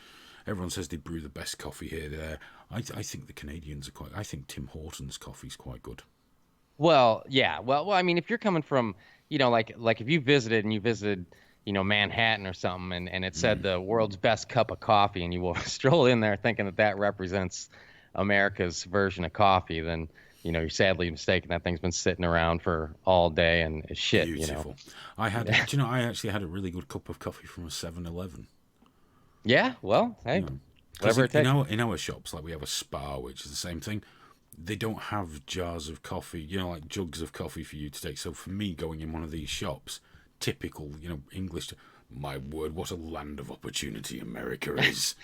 Everyone says they brew the best coffee here. There, I think the Canadians are quite. I think Tim Hortons coffee's quite good. Well, yeah. Well, I mean, if you're coming from, like if you visited, Manhattan or something, and it said the world's best cup of coffee, and you will stroll in there thinking that represents America's version of coffee, then you're sadly mistaken. That thing's been sitting around for all day and is shit. Beautiful. I had, do you know, I actually had a really good cup of coffee from a 7-Eleven. Yeah. Well, hey, Because whatever it takes. in our shops, like we have a spa, which is the same thing. They don't have jars of coffee, like jugs of coffee for you to take. So for me, going in one of these shops, typical, English. My word, what a land of opportunity America is.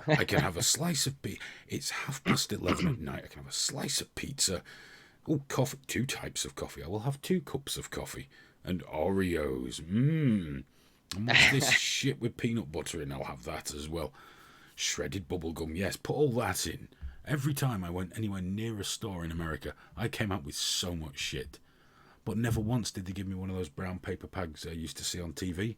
I can have a slice of pizza. It's 11:30 at night. I can have a slice of pizza. Oh, coffee. 2 types of coffee. I will have 2 cups of coffee. And Oreos. And what's this shit with peanut butter in? I'll have that as well. Shredded bubble gum. Yes, put all that in. Every time I went anywhere near a store in America, I came out with so much shit. But never once did they give me one of those brown paper bags I used to see on TV.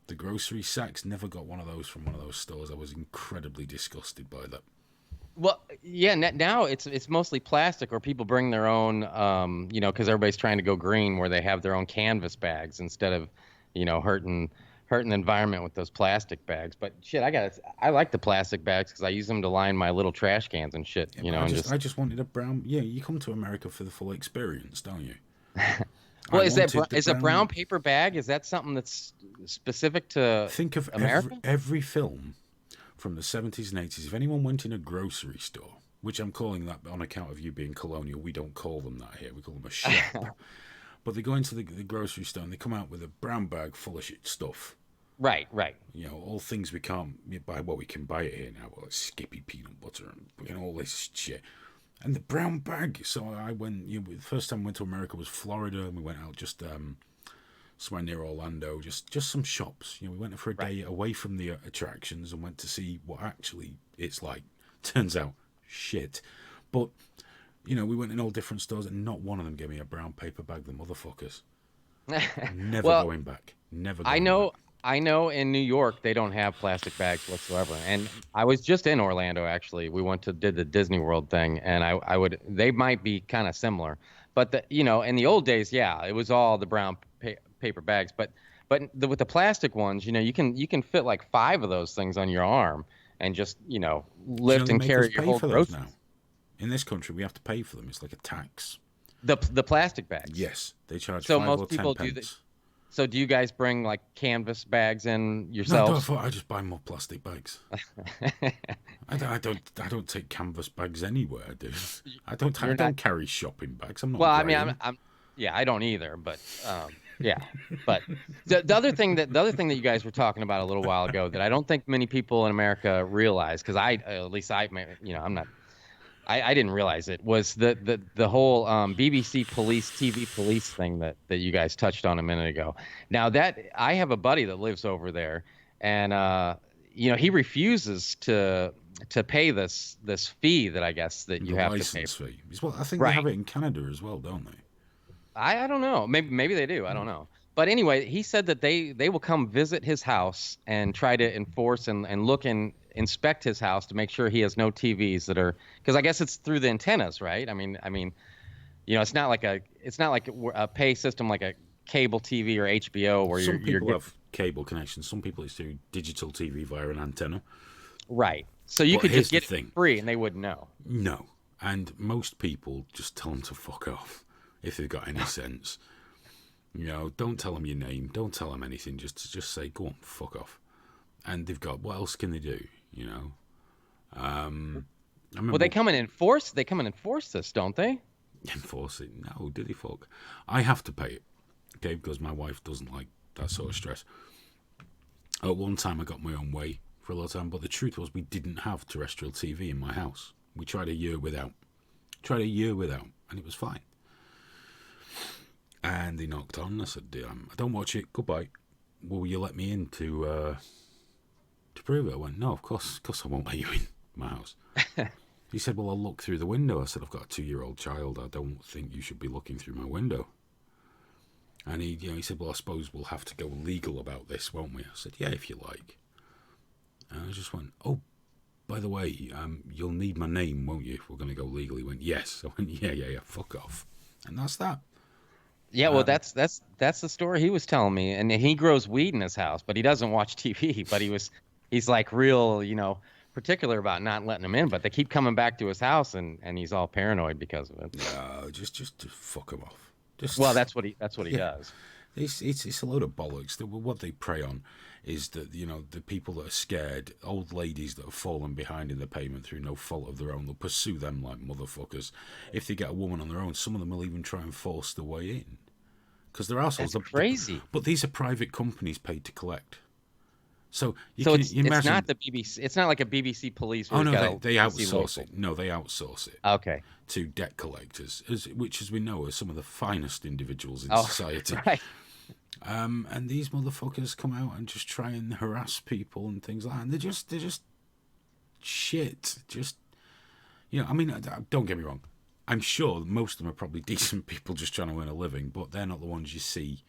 The grocery sacks, never got one of those from one of those stores. I was incredibly disgusted by that. Well, yeah. Now it's mostly plastic, or people bring their own. Because everybody's trying to go green, where they have their own canvas bags instead of, hurting the environment with those plastic bags. But shit, I like the plastic bags because I use them to line my little trash cans and shit. Yeah, I just wanted a brown. Yeah, you come to America for the full experience, don't you? Well, is a brown paper bag? Is that something that's specific to think of America? Every film from the 70s and 80s. If anyone went in a grocery store, which I'm calling that on account of you being colonial, we don't call them that here. We call them a shop. But they go into the grocery store and they come out with a brown bag full of shit stuff. Right. All things we can't buy. Well, we can buy it here now. Well, it's Skippy peanut butter and all this shit. And the brown bag. So I went. The first time I went to America was Florida, and we went out just somewhere near Orlando, just some shops. We went for a day away from the attractions and went to see what actually it's like. Turns out, shit. But we went in all different stores, and not one of them gave me a brown paper bag. The motherfuckers. Never going back. Never. I know in New York they don't have plastic bags whatsoever. And I was just in Orlando actually. We did the Disney World thing, and they might be kind of similar. But in the old days, yeah, it was all the brown paper bags. But with the plastic ones, you can fit like 5 of those things on your arm and just lift and carry your whole groceries. Now. In this country, we have to pay for them. It's like a tax. The plastic bags. Yes, they charge. So 5 most or 10 people pence. do that. So do you guys bring like canvas bags in yourselves? No, I just buy more plastic bags. I don't take canvas bags anywhere, dude. I don't carry shopping bags. I'm not. Well, Graham. I mean, I don't either. But yeah. But the other thing that you guys were talking about a little while ago that I don't think many people in America realize, because I'm not. I didn't realize it was the whole BBC TV police thing that you guys touched on a minute ago. Now that I have a buddy that lives over there, and he refuses to pay this fee that I guess that you have to pay. License fee. Well, I think they have it in Canada as well, don't they? I don't know. Maybe they do. I don't know. But anyway, he said that they will come visit his house and try to enforce and look and inspect his house to make sure he has no TVs that are, because I guess it's through the antennas, right? I mean, it's not like a pay system like a cable TV or HBO where some people have cable connections. Some people it's through digital TV via an antenna. Right. So you could just get it free and they wouldn't know. No. And most people just tell them to fuck off if they've got any sense. Don't tell them your name. Don't tell them anything. Just say, go on, fuck off. And they've got, what else can they do? Well, they come and enforce this, don't they? Enforce it? No, did he fuck? I have to pay it, okay, because my wife doesn't like that sort of stress. At one time, I got my own way for a lot of time, but the truth was we didn't have terrestrial TV in my house. We tried a year without, and it was fine. And they knocked on. I said, I don't watch it. Goodbye. Will you let me in to prove it? I went, no, of course I won't let you in my house. He said, well, I'll look through the window. I said, I've got a 2-year-old child. I don't think you should be looking through my window. And he said, well, I suppose we'll have to go legal about this, won't we? I said, yeah, if you like. And I just went, oh, by the way, you'll need my name, won't you, if we're going to go legal? He went, yes. I went, yeah, fuck off. And that's that. Yeah, well, that's the story he was telling me, and he grows weed in his house, but he doesn't watch TV. But he's like real, particular about not letting him in, but they keep coming back to his house, and he's all paranoid because of it. No, just fuck him off. Just, Well, that's what he Yeah. does. It's a load of bollocks. What they prey on is that, the people that are scared, old ladies that have fallen behind in the payment through no fault of their own, they'll pursue them like motherfuckers. If they get a woman on their own, some of them will even try and force their way in. Because they're assholes. That's crazy. But these are private companies paid to collect. So It's imagine. not the BBC. It's not like a BBC police. Where Oh you no, gotta they see outsource local. it. No, they outsource it Okay. to debt collectors, which, as we know, are some of the finest individuals in Oh, society. right. And these motherfuckers come out and just try and harass people and things like that. And they're just shit. Just, I mean, don't get me wrong. I'm sure most of them are probably decent people just trying to earn a living, but they're not the ones you see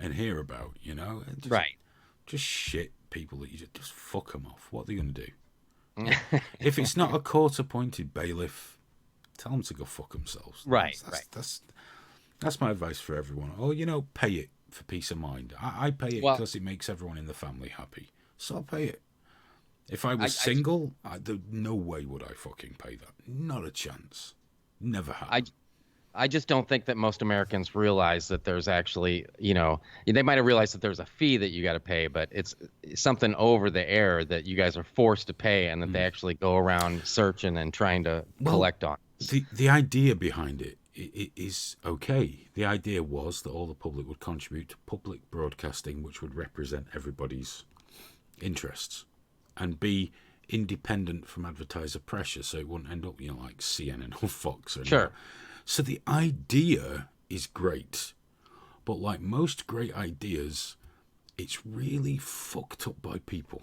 and hear about, Just, Right. Just shit people that you just fuck them off. What are they going to do? If it's not a court-appointed bailiff, tell them to go fuck themselves. Right. That's my advice for everyone. Oh, pay it for peace of mind. I pay it Well- because it makes everyone in the family happy. So I'll pay it. If I was single, no way would I fucking pay that. Not a chance. Never have. I just don't think that most Americans realize that there's actually, they might have realized that there's a fee that you got to pay, but it's something over the air that you guys are forced to pay, and that they actually go around searching and trying to collect on. The idea behind it is okay. The idea was that all the public would contribute to public broadcasting, which would represent everybody's interests and be independent from advertiser pressure, so it wouldn't end up, like CNN or Fox. Or Sure. anything. So the idea is great, but like most great ideas, it's really fucked up by people.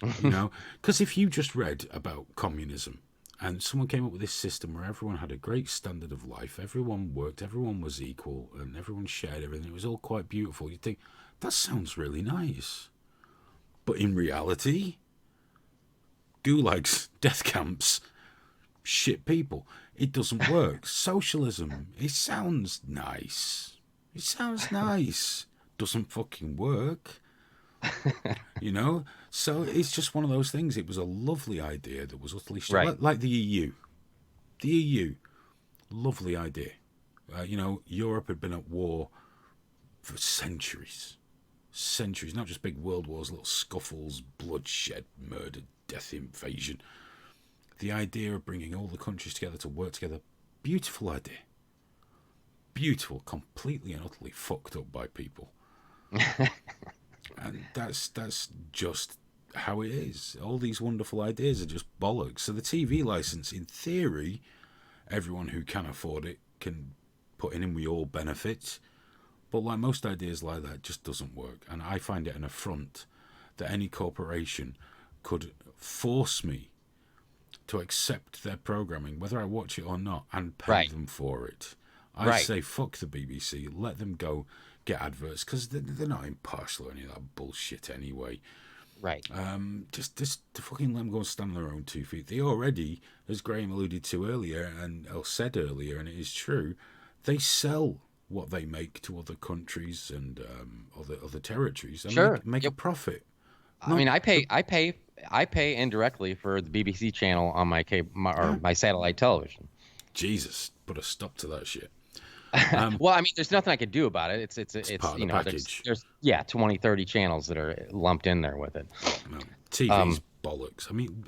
Because if you just read about communism and someone came up with this system where everyone had a great standard of life, everyone worked, everyone was equal, and everyone shared everything, it was all quite beautiful, you'd think, that sounds really nice. But in reality, gulags, death camps, shit people. It doesn't work. Socialism, it sounds nice. Doesn't fucking work. So it's just one of those things. It was a lovely idea that was utterly shit. Right. Like the EU. The EU, lovely idea. Europe had been at war for centuries. Not just big world wars, little scuffles, bloodshed, murder, death, invasion. The idea of bringing all the countries together to work together, beautiful idea. Beautiful, completely and utterly fucked up by people. And that's just how it is. All these wonderful ideas are just bollocks. So the TV license, in theory, everyone who can afford it can put in and we all benefit. But like most ideas like that, it just doesn't work. And I find it an affront that any corporation could force me to accept their programming, whether I watch it or not, and pay them for it. I say fuck the BBC, let them go get adverts, because they're not impartial or any of that bullshit anyway. Right. Just to fucking let them go and stand on their own 2 feet. They already, as Graham alluded to earlier, or said earlier, and it is true, they sell what they make to other countries and other territories and make a profit. I mean, I pay indirectly for the BBC channel on my my satellite television. Jesus, put a stop to that shit. Well, I mean, there's nothing I could do about it. It's part of the package. There's 20, 30 channels that are lumped in there with it. No, TV's bollocks. I mean,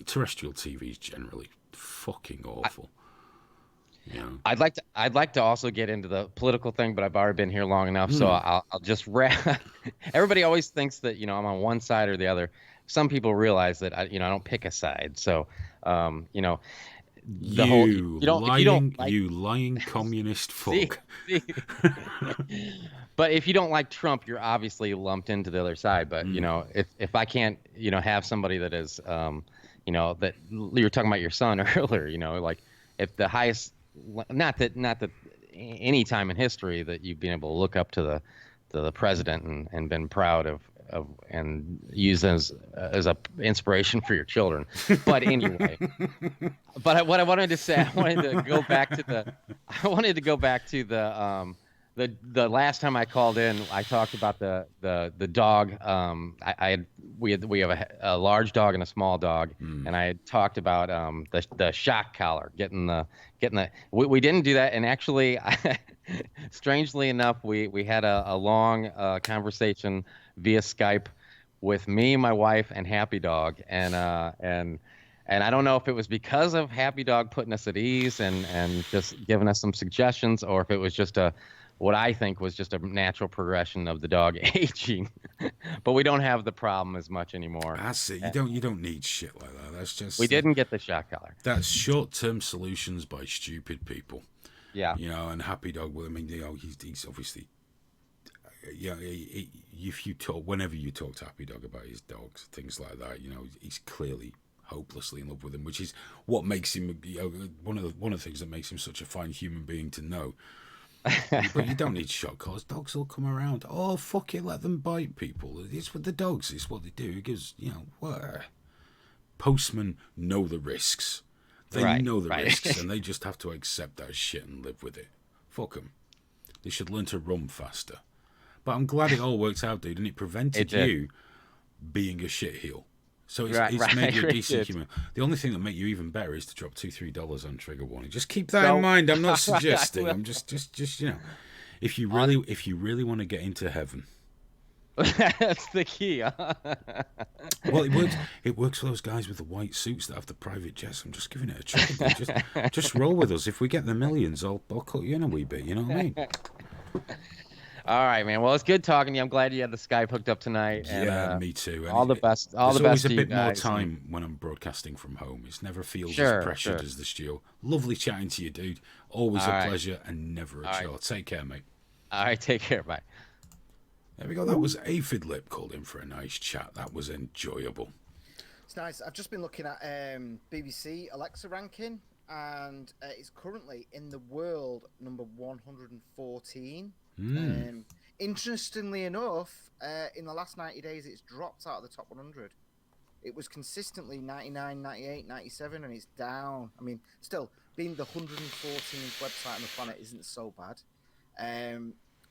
terrestrial TV's generally fucking awful. I'd like to also get into the political thing, but I've already been here long enough, so I'll just wrap. Everybody always thinks that I'm on one side or the other. Some people realize that I don't pick a side. So you lying communist fuck. But if you don't like Trump, you're obviously lumped into the other side. But if I can't have somebody that is that you were talking about your son earlier, like if the highest, not that any time in history that you've been able to look up to the president and been proud of and use as a inspiration for your children. But anyway, what I wanted to say, I wanted to go back to the the last time I called in, I talked about the dog. We have a large dog and a small dog, and I had talked about the shock collar, getting the. We didn't do that, and actually, strangely enough, we had a long conversation via Skype with me, my wife, and Happy Dog, and I don't know if it was because of Happy Dog putting us at ease and just giving us some suggestions, or if it was just what I think was just a natural progression of the dog aging. But we don't have the problem as much anymore. That's it. You don't need shit like that. That's just We didn't get the shock collar. That's short-term solutions by stupid people. Yeah. And Happy Dog. Well, I mean, he's obviously. If you talk, whenever you talk to Happy Dog about his dogs, things like that, he's clearly hopelessly in love with him, which is what makes him one of the things that makes him such a fine human being to know. But you don't need shock collars. Dogs will come around. Oh, fuck it, let them bite people. It's with the dogs. It's what they do. It gives, what? Postmen know the risks. They know the risks, and they just have to accept that shit and live with it. Fuck them. They should learn to run faster. But I'm glad it all works out, dude, and it prevented you being a shitheel. So it's made you a decent human. The only thing that make you even better is to drop $2-3 on trigger warning. Just keep that in mind. I'm not suggesting. I'm just if you really want to get into heaven. That's the key. Huh? Well, it works for those guys with the white suits that have the private jets. I'm just giving it a try. Just roll with us. If we get the millions, I'll cut you in a wee bit. You know what I mean? All right, man. Well, it's good talking to you. I'm glad you had the Skype hooked up tonight. Yeah, me too. And all the best. All the best. There's always a bit more time when I'm broadcasting from home. It never feels as pressured as the studio. Lovely chatting to you, dude. Always a pleasure and never a chore. Take care, mate. All right, take care. Bye. There we go. That was Aphid Lip called in for a nice chat. That was enjoyable. It's nice. I've just been looking at BBC Alexa ranking, and it's currently in the world number 114. Interestingly enough, in the last 90 days, it's dropped out of the top 100. It was consistently 99, 98, 97, and it's down. I mean, still, being the 114th website on the planet isn't so bad.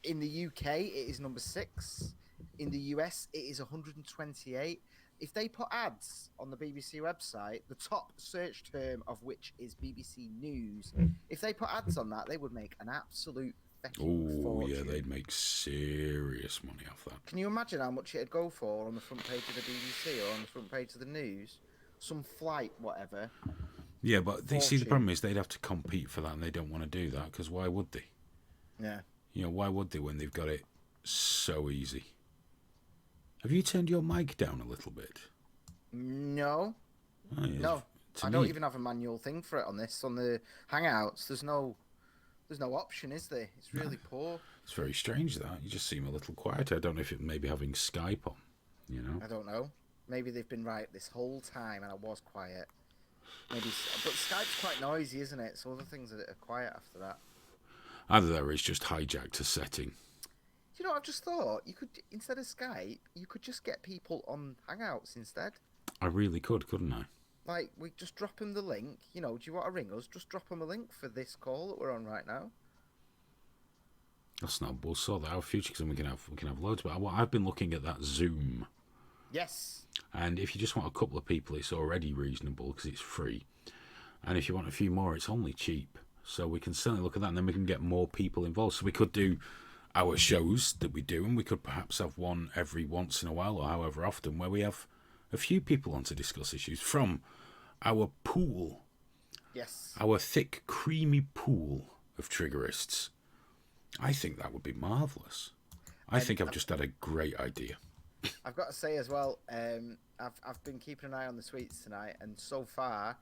In the UK, it is number 6. In the US, it is 128. If they put ads on the BBC website, the top search term of which is BBC News, if they put ads on that, they would make an absolute fortune. Yeah, they'd make serious money off that. Can you imagine how much it'd go for on the front page of the BBC or on the front page of the news? Some flight, whatever. Yeah, but they see the problem is they'd have to compete for that, and they don't want to do that because why would they? Yeah. Why would they when they've got it so easy? Have you turned your mic down a little bit? No. Oh, yeah. No. I don't even have a manual thing for it on this. On the Hangouts, there's no option, is there? It's really poor. It's very strange that. You just seem a little quieter. I don't know if it may be having Skype on, I don't know. Maybe they've been right this whole time and I was quiet. But Skype's quite noisy, isn't it? So other things are quiet after that. Either that or it's just hijacked a setting. You know what I've just thought? You could, instead of Skype, you could just get people on Hangouts instead. I really could, couldn't I? Like, we just drop them the link. Do you want to ring us? Just drop them a link for this call that we're on right now. That's not. We'll sort that out future because we can have loads. But I've been looking at that Zoom. Yes. And if you just want a couple of people, it's already reasonable because it's free. And if you want a few more, it's only cheap. So we can certainly look at that, and then we can get more people involved. So we could do our shows that we do, and we could perhaps have one every once in a while or however often where we have a few people on to discuss issues from our pool. Yes. Our thick, creamy pool of triggerists. I think that would be marvellous. I think I've just had a great idea. I've got to say as well, I've been keeping an eye on the tweets tonight, and so far,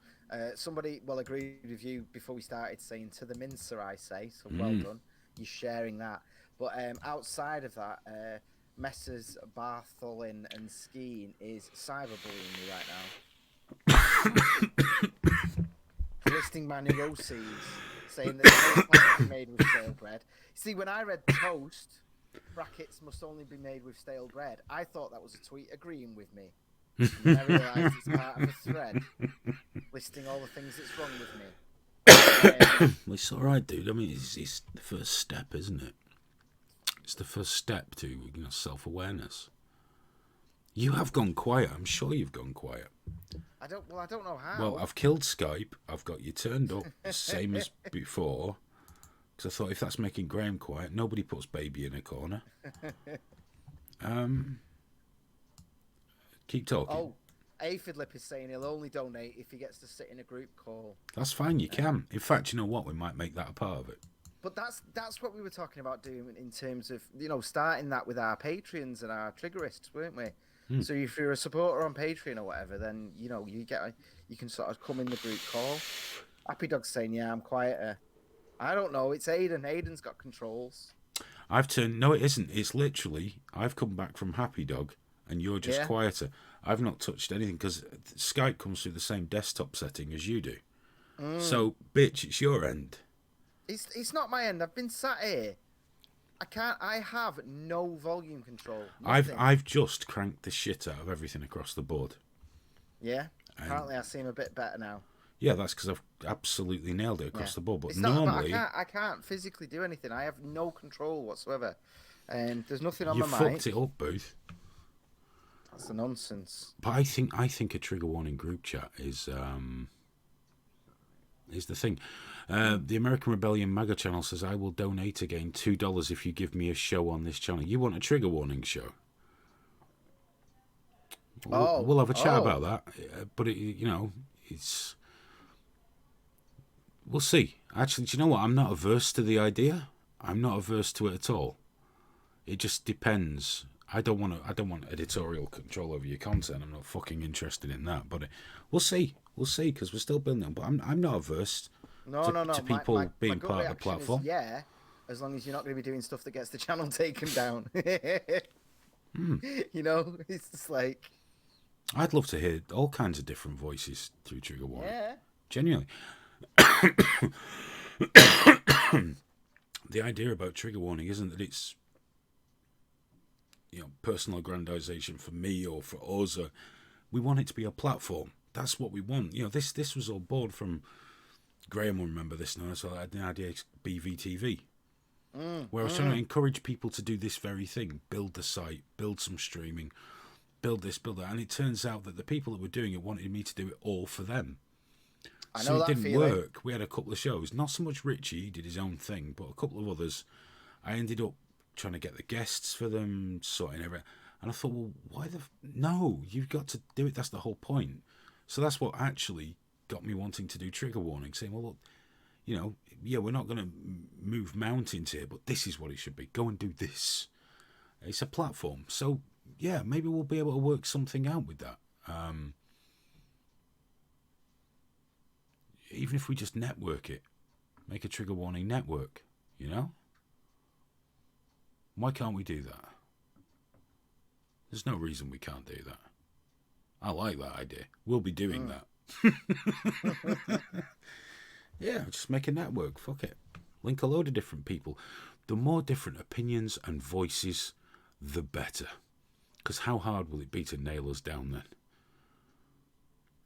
somebody agreed with you before we started saying to the mincer, I say, so well done. You're sharing that. But outside of that, Messrs. Bartholin and Skeen is cyberbullying me right now. Listing my neuroses, saying that toast must be made with stale bread. See, when I read toast, brackets must only be made with stale bread, I thought that was a tweet agreeing with me. And then I realised it's part of a thread listing all the things that's wrong with me. Well, it's all right, dude. I mean, it's the first step, isn't it? It's the first step to, self-awareness. You have gone quiet. I'm sure you've gone quiet. I don't know how. Well, I've killed Skype. I've got you turned up, same as before. Because I thought, if that's making Graham quiet, nobody puts baby in a corner. Keep talking. Oh, Aphidlip is saying he'll only donate if he gets to sit in a group call. That's fine, you can. In fact, you know what? We might make that a part of it. But that's what we were talking about doing in terms of, starting that with our Patreons and our Triggerists, weren't we? So if you're a supporter on Patreon or whatever, then you can sort of come in the group call. Happy Dog's saying, yeah, I'm quieter. I don't know. It's Aiden. Aiden's got controls. No, it isn't. It's literally, I've come back from Happy Dog and you're just quieter. I've not touched anything because Skype comes through the same desktop setting as you do. So, bitch, it's your end. It's not my end. I've been sat here. I have no volume control. I've just cranked the shit out of everything across the board. Yeah. Apparently, I seem a bit better now. Yeah, that's because I've absolutely nailed it across the board. But normally, I can't physically do anything. I have no control whatsoever, and there's nothing on my mic. You fucked it up, Booth. That's a nonsense. But I think a trigger warning group chat is the thing. The American Rebellion MAGA channel says, I will donate again $2 if you give me a show on this channel. You want a trigger warning show? We'll have a chat about that. But, it's... We'll see. Actually, do you know what? I'm not averse to the idea. I'm not averse to it at all. It just depends. I don't want editorial control over your content. I'm not fucking interested in that. But we'll see. We'll see, because we're still building it. But I'm not averse to people being part of the platform. Yeah, as long as you're not going to be doing stuff that gets the channel taken down. It's just like... I'd love to hear all kinds of different voices through Trigger Warning. Yeah. Genuinely. The idea about Trigger Warning isn't that it's personal aggrandization for me or for us. We want it to be a platform. That's what we want. This was all born from... Graham will remember this now, so I had an idea, BVTV, where I was trying to encourage people to do this very thing, build the site, build some streaming, build this, build that, and it turns out that the people that were doing it wanted me to do it all for them. So it didn't work. We had a couple of shows, not so much Richie, he did his own thing, but a couple of others. I ended up trying to get the guests for them, sorting everything, and I thought, well, no, you've got to do it, that's the whole point. So that's what actually got me wanting to do Trigger Warning, saying, well, look, we're not going to move mountains here, but this is what it should be. Go and do this. It's a platform. So, yeah, maybe we'll be able to work something out with that. Even if we just network it, make a Trigger Warning network, Why can't we do that? There's no reason we can't do that. I like that idea. We'll be doing that. Yeah, just make a network. Fuck it. Link a load of different people. The more different opinions and voices, the better. Because how hard will it be to nail us down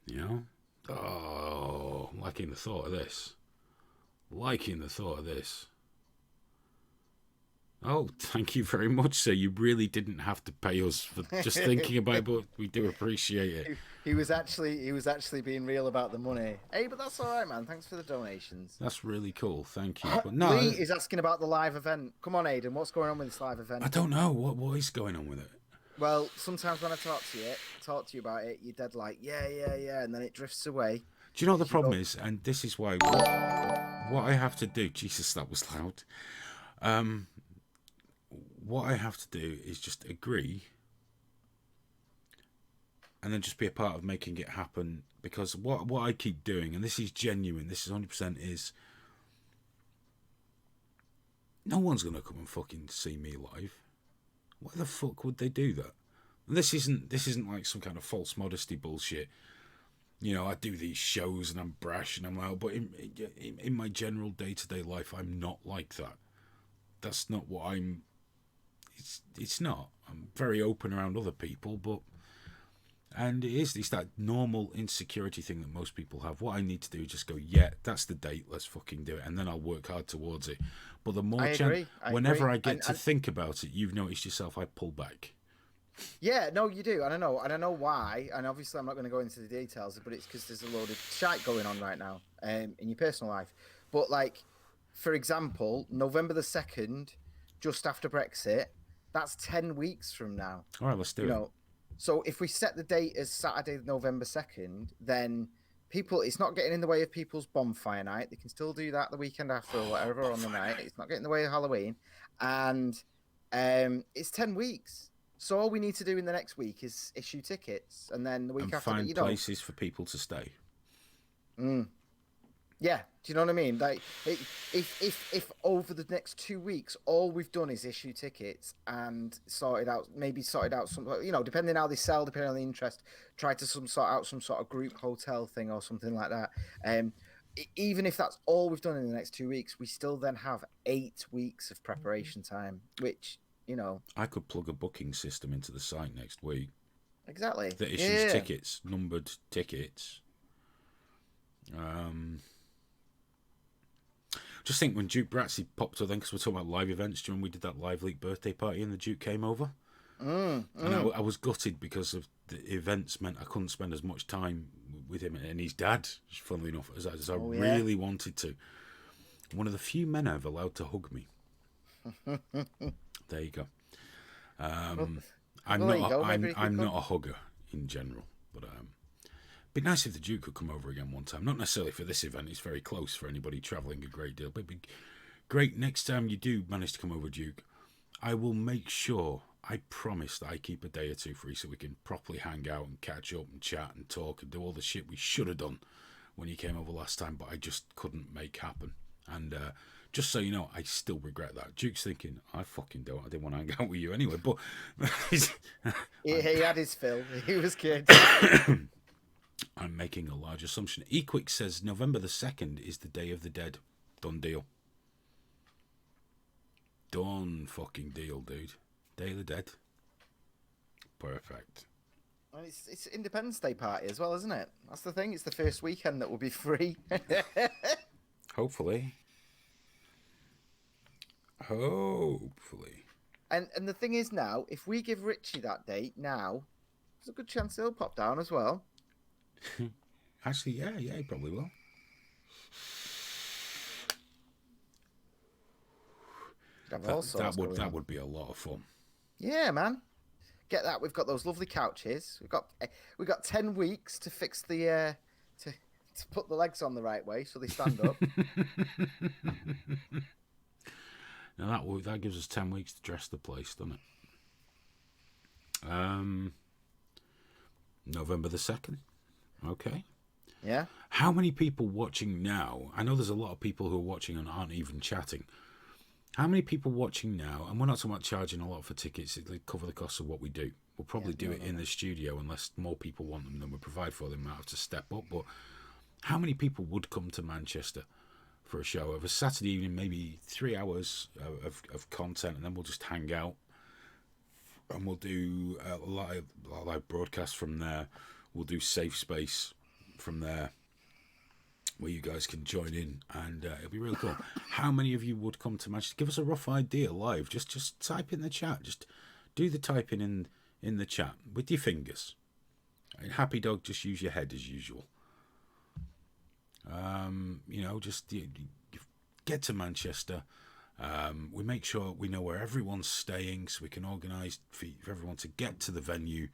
then? Oh, liking the thought of this. Oh, thank you very much, sir. You really didn't have to pay us for just thinking about it, but we do appreciate it. He was actually being real about the money. Hey, but that's all right, man. Thanks for the donations. That's really cool. Thank you. But no, Lee is asking about the live event. Come on, Aidan. What's going on with this live event? I don't know. What is going on with it? Well, sometimes when I talk to you about it, you're dead like, yeah, and then it drifts away. Do you know what the problem is? And this is why what I have to do... Jesus, that was loud. What I have to do is just agree and then just be a part of making it happen, because what I keep doing, and this is genuine, this is 100%, is no one's going to come and fucking see me live. Why the fuck would they do that? And this isn't like some kind of false modesty bullshit. I do these shows and I'm brash and I'm loud, but in my general day-to-day life, I'm not like that. That's not what I'm... It's not. I'm very open around other people, but And it's that normal insecurity thing that most people have. What I need to do is just go, yeah, that's the date, let's fucking do it. And then I'll work hard towards it. But the more I agree. whenever agree. I get to think about it, you've noticed yourself, I pull back. Yeah, no, you do. And I know why. And obviously, I'm not going to go into the details, but it's because there's a load of shite going on right now in your personal life. But like, for example, November the 2nd, just after Brexit, that's 10 weeks from now. All right, let's do You it. know, so if we set the date as Saturday, November 2nd, then people, it's not getting in the way of people's bonfire night. They can still do that the weekend after or whatever on the night. It's not getting in the way of Halloween. And it's 10 weeks. So all we need to do in the next week is issue tickets, and then the week And after that, find you don't. places for people to stay. Yeah, do you know what I mean? Like, if over the next 2 weeks, all we've done is issue tickets and sorted out some, depending how they sell, depending on the interest, try to sort out some sort of group hotel thing or something like that. Even if that's all we've done in the next 2 weeks, we still then have 8 weeks of preparation time, which, I could plug a booking system into the site next week exactly. that issues tickets, numbered tickets. Just think when Duke Bratsy popped up then, because we're talking about live events, during we did that Live Leak birthday party and the Duke came over. And I was gutted because of the events meant I couldn't spend as much time with him and his dad, funnily enough, as I really wanted to. One of the few men I've allowed to hug me. There you go. I'm not a hugger in general, but it'd be nice if the Duke could come over again one time. Not necessarily for this event; it's very close for anybody travelling a great deal. But it'd be great next time you do manage to come over, Duke. I will make sure. I promise that I keep a day or two free so we can properly hang out and catch up and chat and talk and do all the shit we should have done when you came over last time, but I just couldn't make happen. And just so you know, I still regret that. Duke's thinking, I fucking don't. I didn't want to hang out with you anyway. But he had his fill. He was good. I'm making a large assumption. Equick says November the 2nd is the Day of the Dead. Done deal. Done fucking deal, dude. Day of the Dead. Perfect. Well, it's Independence Day party as well, isn't it? That's the thing. It's the first weekend that will be free. Hopefully. And the thing is now, if we give Richie that date now, there's a good chance he'll pop down as well. Actually, yeah, he probably will. That would be a lot of fun. Yeah, man. Get that. We've got those lovely couches. We've got 10 weeks to fix the to put the legs on the right way so they stand up. Now that gives us 10 weeks to dress the place, doesn't it? November the 2nd. Okay. Yeah. How many people watching now? I know there's a lot of people who are watching and aren't even chatting. How many people watching now? And we're not talking about charging a lot for tickets. They cover the cost of what we do. We'll probably do it in the studio unless more people want them than we provide for them. We might have to step up. But how many people would come to Manchester for a show of a Saturday evening, maybe 3 hours of content, and then we'll just hang out and we'll do a live broadcast from there. We'll do Safe Space from there where you guys can join in, and it'll be really cool. How many of you would come to Manchester? Give us a rough idea live. Just type in the chat. Just do the typing in the chat with your fingers. And Happy Dog, just use your head as usual. Just get to Manchester. We make sure we know where everyone's staying so we can organise for everyone to get to the venue.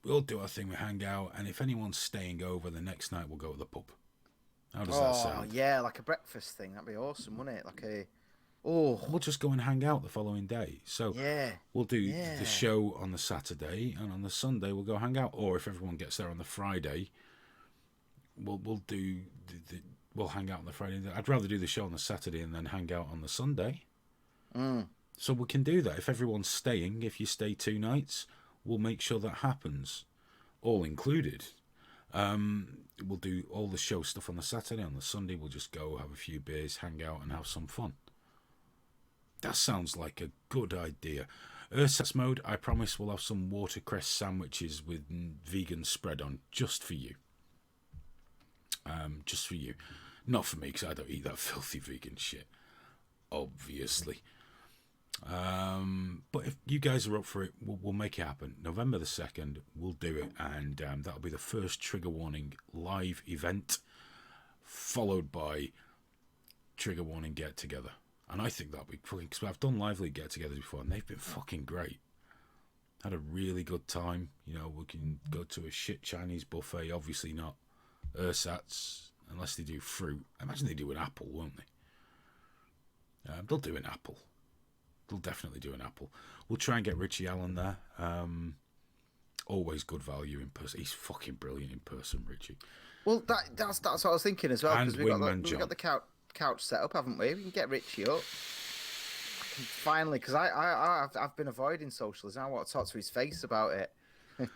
We'll do our thing, we hang out, and if anyone's staying over, the next night we'll go to the pub. How does that sound? Oh, yeah, like a breakfast thing. That'd be awesome, wouldn't it? We'll just go and hang out the following day. So we'll do the show on the Saturday, and on the Sunday we'll go hang out. Or if everyone gets there on the Friday, we'll hang out on the Friday. I'd rather do the show on the Saturday and then hang out on the Sunday. So we can do that. If everyone's staying, if you stay 2 nights, we'll make sure that happens, all included. We'll do all the show stuff on the Saturday. On the Sunday, we'll just go have a few beers, hang out, and have some fun. That sounds like a good idea. Ersatz mode, I promise we'll have some watercress sandwiches with vegan spread on, just for you. Just for you. Not for me, because I don't eat that filthy vegan shit, obviously. But if you guys are up for it, we'll make it happen. November the 2nd, we'll do it, and that'll be the first Trigger Warning live event, followed by Trigger Warning Get Together. And I think that'll be fucking, because I've done lively Get Togethers before, and they've been fucking great. Had a really good time. You know, we can go to a shit Chinese buffet, obviously not Ersatz, unless they do fruit. I imagine they do an apple, won't they? They'll do an apple. They'll definitely do an apple. We'll try and get Richie Allen there. Always good value in person. He's fucking brilliant in person, Richie. Well, that's what I was thinking as well. And Because we've got the couch set up, haven't we? We can get Richie up. Finally, because I've been avoiding socialism. I want to talk to his face about it.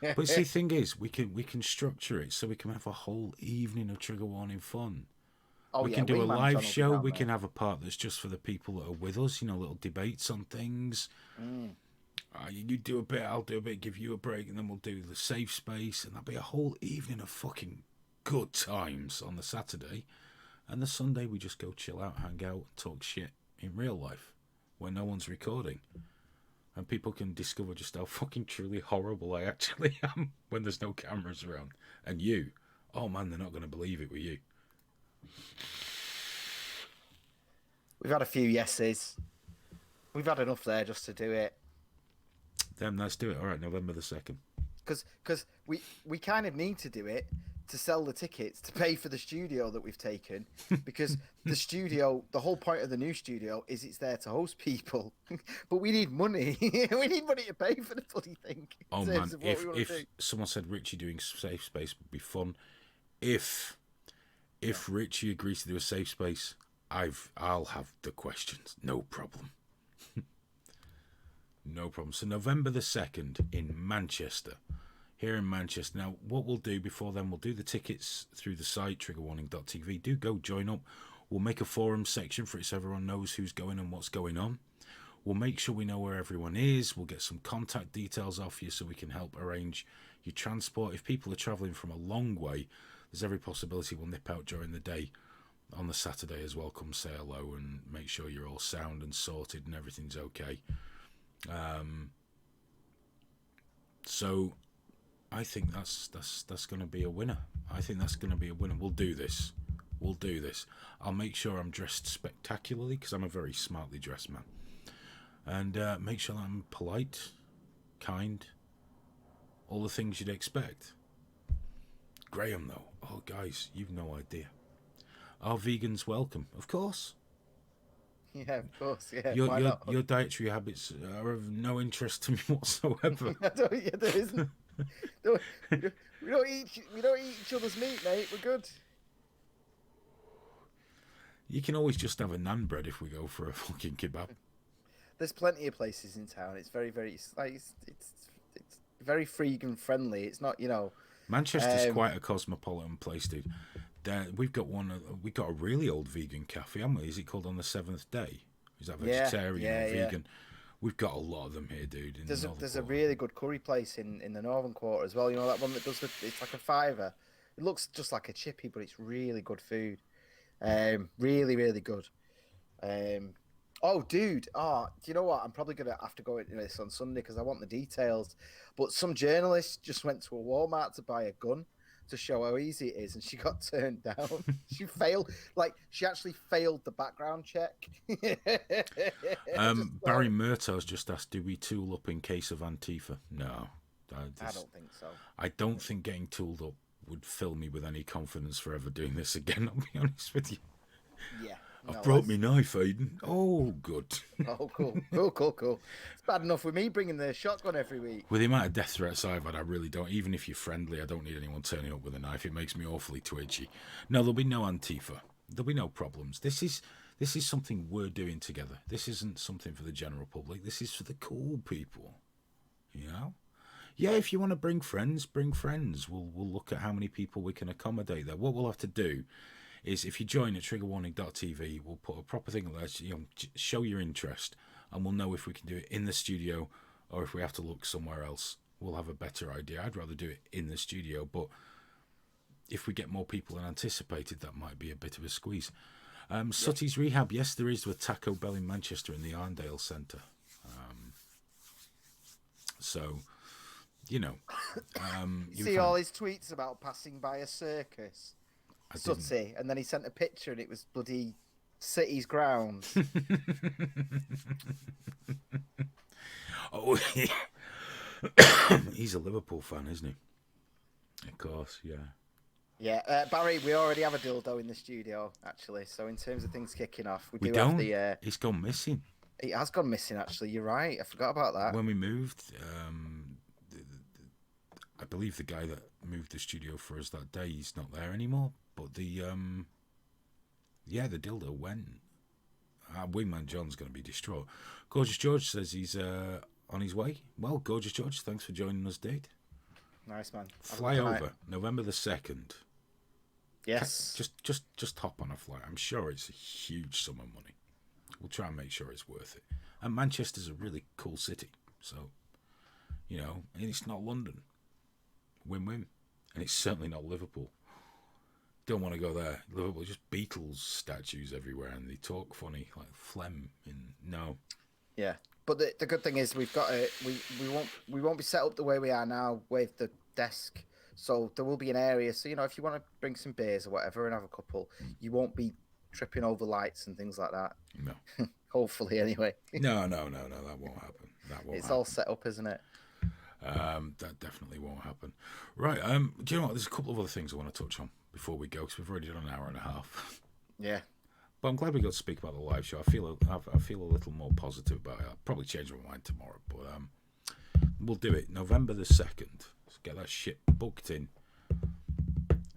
But see, the thing is, we can structure it so we can have a whole evening of Trigger Warning fun. We can do a live show. We can have a part that's just for the people that are with us. You know, little debates on things. You do a bit, I'll do a bit, give you a break, and then we'll do the safe space, and that'll be a whole evening of fucking good times on the Saturday. And the Sunday we just go chill out, hang out, talk shit in real life where no one's recording. And people can discover just how fucking truly horrible I actually am when there's no cameras around. And you, oh man, they're not going to believe it with you. We've had a few yeses. We've had enough there just to do it. Then let's do it. All right, November the 2nd. Because we kind of need to do it to sell the tickets to pay for the studio that we've taken, because the studio, the whole point of the new studio is it's there to host people, but we need money. We need money to pay for the bloody thing. Oh man, if someone said Richie doing safe space would be fun, if Richie agrees to do a safe space, I'll have the questions, no problem. No problem. So November the 2nd in Manchester. Here in Manchester. Now, what we'll do before then, we'll do the tickets through the site, triggerwarning.tv. Do go join up. We'll make a forum section for it so everyone knows who's going and what's going on. We'll make sure we know where everyone is. We'll get some contact details off you so we can help arrange your transport. If people are travelling from a long way, there's every possibility we'll nip out during the day on the Saturday as well. Come say hello and make sure you're all sound and sorted and everything's okay. So I think that's going to be a winner. I think that's going to be a winner. We'll do this. I'll make sure I'm dressed spectacularly because I'm a very smartly dressed man. And make sure that I'm polite, kind, all the things you'd expect. Graham, though. Oh, guys, you've no idea. Are vegans welcome? Of course. Yeah, of course. Yeah. Your dietary habits are of no interest to me whatsoever. There isn't. We don't eat each other's meat, mate. We're good. You can always just have a naan bread if we go for a fucking kebab. There's plenty of places in town. It's very, very it's very vegan friendly. It's not, you know. Manchester's quite a cosmopolitan place, dude. We've got a really old vegan cafe, haven't we? Is it called On the Seventh Day? Is that vegetarian or vegan? Yeah. We've got a lot of them here, dude. There's a really good curry place in the Northern Quarter as well. You know that one that does it's like a $5. It looks just like a chippy, but it's really good food. Really, really good. Oh, dude. Oh, do you know what? I'm probably going to have to go into this on Sunday because I want the details. But some journalist just went to a Walmart to buy a gun to show how easy it is, and she got turned down. She failed. She actually failed the background check. Barry Murtaugh's just asked, do we tool up in case of Antifa? No. I don't think so. I don't think getting tooled up would fill me with any confidence for ever doing this again, I'll be honest with you. Yeah. I've brought me knife, Aiden. Oh, good. Oh, cool. It's bad enough with me bringing the shotgun every week. With the amount of death threats I've had, I really don't. Even if you're friendly, I don't need anyone turning up with a knife. It makes me awfully twitchy. No, there'll be no Antifa. There'll be no problems. This is something we're doing together. This isn't something for the general public. This is for the cool people. You know? Yeah, if you want to bring friends, bring friends. We'll look at how many people we can accommodate there. What we'll have to do is if you join at triggerwarning.tv, we'll put a proper thing there, show your interest, and we'll know if we can do it in the studio or if we have to look somewhere else, we'll have a better idea. I'd rather do it in the studio, but if we get more people than anticipated, that might be a bit of a squeeze. Sutty's Rehab, yes, there is, with Taco Bell in Manchester in the Arndale Centre. So, you know. You see all his tweets about passing by a circus? Sutty, and then he sent a picture and it was bloody City's grounds. Oh, he's a Liverpool fan, isn't he? Of course, yeah. Yeah, Barry, we already have a dildo in the studio, actually. So in terms of things kicking off, we do don't. have the... It's gone missing. It has gone missing, actually. You're right. I forgot about that. When we moved, I believe the guy that moved the studio for us that day, he's not there anymore. But the dildo went. Wingman John's going to be distraught. Gorgeous George says he's on his way. Well, Gorgeous George, thanks for joining us, Date. Nice, man. Fly over, November the 2nd. Yes. Just hop on a flight. I'm sure it's a huge sum of money. We'll try and make sure it's worth it. And Manchester's a really cool city. So, you know, and it's not London. Win-win. And it's certainly not Liverpool. Don't want to go there. Liverpool, just Beatles statues everywhere, and they talk funny, like phlegm. No. Yeah, but the good thing is we've got we won't be set up the way we are now with the desk. So there will be an area. So, you know, if you want to bring some beers or whatever and have a couple, you won't be tripping over lights and things like that. No. Hopefully, anyway. No, that won't happen. It's all set up, isn't it? That definitely won't happen. Right. Do you know what? There's a couple of other things I want to touch on before we go, because we've already done an hour and a half. Yeah. But I'm glad we got to speak about the live show. I feel a little more positive about it. I'll probably change my mind tomorrow, but we'll do it November the 2nd. Let's get that shit booked in,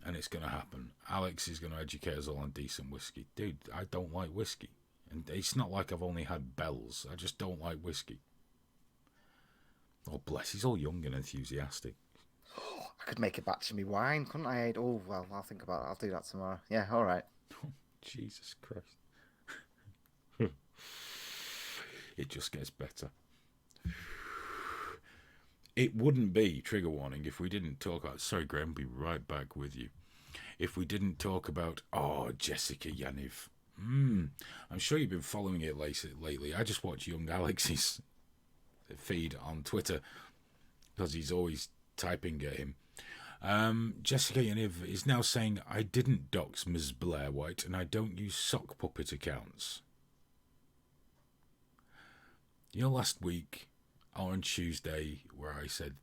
and it's going to happen. Alex is going to educate us all on decent whiskey. Dude, I don't like whiskey. And it's not like I've only had Bell's. I just don't like whiskey. Oh, bless. He's all young and enthusiastic. I could make a batch of me wine, couldn't I? Oh, well, I'll think about it. I'll do that tomorrow. Yeah, all right. Oh, Jesus Christ. It just gets better. It wouldn't be, trigger warning, if we didn't talk about... Sorry, Graham, be right back with you. If we didn't talk about, Jessica Yaniv. I'm sure you've been following it lately. I just watch young Alex's feed on Twitter because he's always typing at him. Jessica Yaniv is now saying, I didn't dox Ms. Blair White and I don't use sock puppet accounts. You know, last week on Tuesday where I said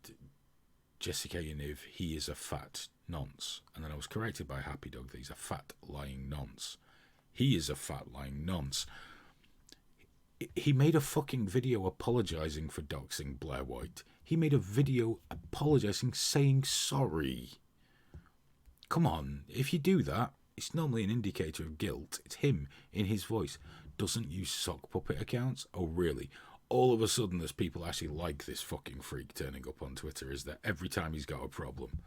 Jessica Yaniv, he is a fat nonce, and then I was corrected by Happy Dog that he's a fat lying nonce. He is a fat lying nonce. He made a fucking video apologising for doxing Blair White. He made a video apologising, saying sorry. Come on, if you do that, it's normally an indicator of guilt. It's him in his voice. Doesn't use sock puppet accounts? Oh, really? All of a sudden, there's people actually like this fucking freak turning up on Twitter, is there? Every time he's got a problem.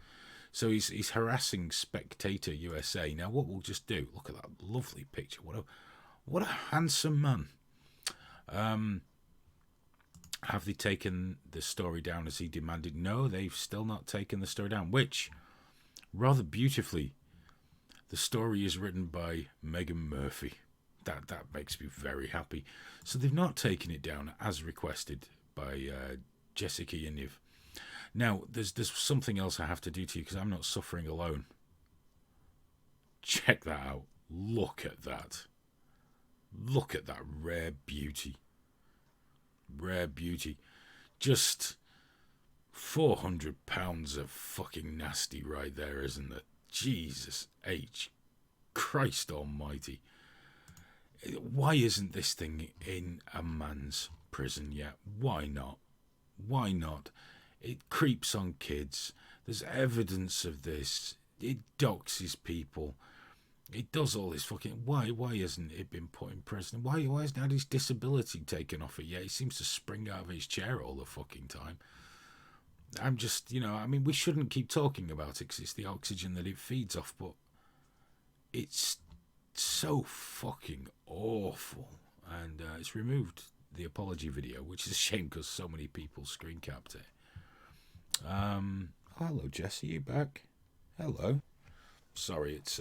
So he's harassing Spectator USA. Now, what we'll just do, look at that lovely picture. What a handsome man. Have they taken the story down as he demanded? No, they've still not taken the story down, which, rather beautifully, the story is written by Megan Murphy. That makes me very happy. So they've not taken it down as requested by Jessica Yaniv. Now, there's something else I have to do to you because I'm not suffering alone. Check that out. Look at that. Look at that rare beauty. Rare beauty. Just £400 of fucking nasty right there, isn't it? Jesus H. Christ almighty. Why isn't this thing in a man's prison yet? Why not? Why not? It creeps on kids. There's evidence of this. It doxes people. It does all this fucking... Why hasn't it been put in prison? Why hasn't had his disability taken off it yet? He seems to spring out of his chair all the fucking time. I'm just, I mean, we shouldn't keep talking about it because it's the oxygen that it feeds off, but it's so fucking awful. And it's removed the apology video, which is a shame because so many people screen capped it. Hello, Jesse, you back? Hello. Sorry, it's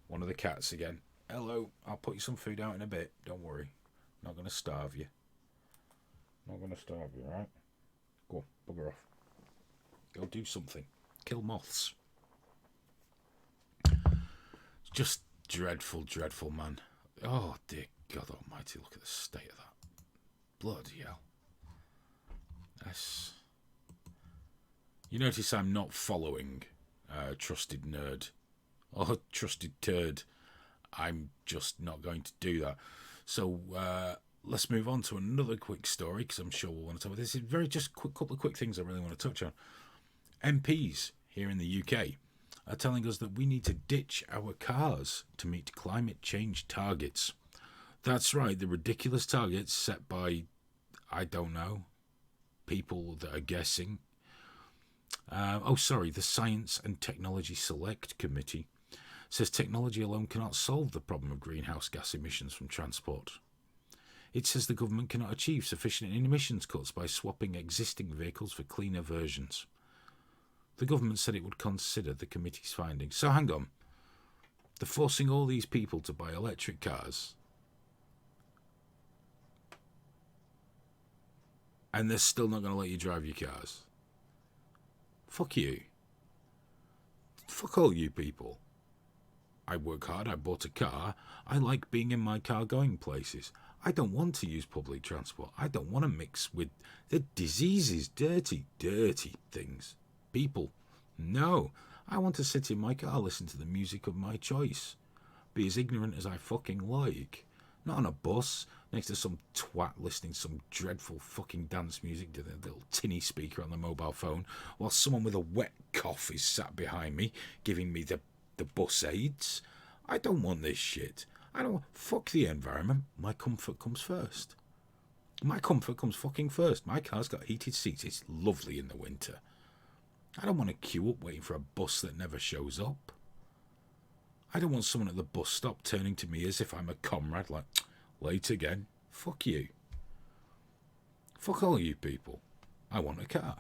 one of the cats again. Hello, I'll put you some food out in a bit. Don't worry. Not going to starve you. Not going to starve you, right? Go on, bugger off. Go do something. Kill moths. It's just dreadful, dreadful, man. Oh, dear God almighty, look at the state of that. Bloody hell. That's... You notice I'm not following Trusted Nerd or Trusted Turd. I'm just not going to do that. So let's move on to another quick story, because I'm sure we'll want to talk about this. It's very just quick, couple of quick things I really want to touch on. MPs here in the UK are telling us that we need to ditch our cars to meet climate change targets. That's right, the ridiculous targets set by, I don't know, people that are guessing. The Science and Technology Select Committee says technology alone cannot solve the problem of greenhouse gas emissions from transport. It says the government cannot achieve sufficient emissions cuts by swapping existing vehicles for cleaner versions. The government said it would consider the committee's findings. So hang on. They're forcing all these people to buy electric cars, and they're still not going to let you drive your cars. Fuck you. Fuck all you people. I work hard, I bought a car, I like being in my car going places. I don't want to use public transport. I don't want to mix with the diseases, dirty, dirty things. People. No. I want to sit in my car, listen to the music of my choice. Be as ignorant as I fucking like. Not on a bus, next to some twat listening to some dreadful fucking dance music to the little tinny speaker on the mobile phone, while someone with a wet cough is sat behind me, giving me the bus aids. I don't want this shit. I don't want... Fuck the environment. My comfort comes first. My comfort comes fucking first. My car's got heated seats. It's lovely in the winter. I don't want to queue up waiting for a bus that never shows up. I don't want someone at the bus stop turning to me as if I'm a comrade, like, late again. Fuck you. Fuck all you people. I want a car.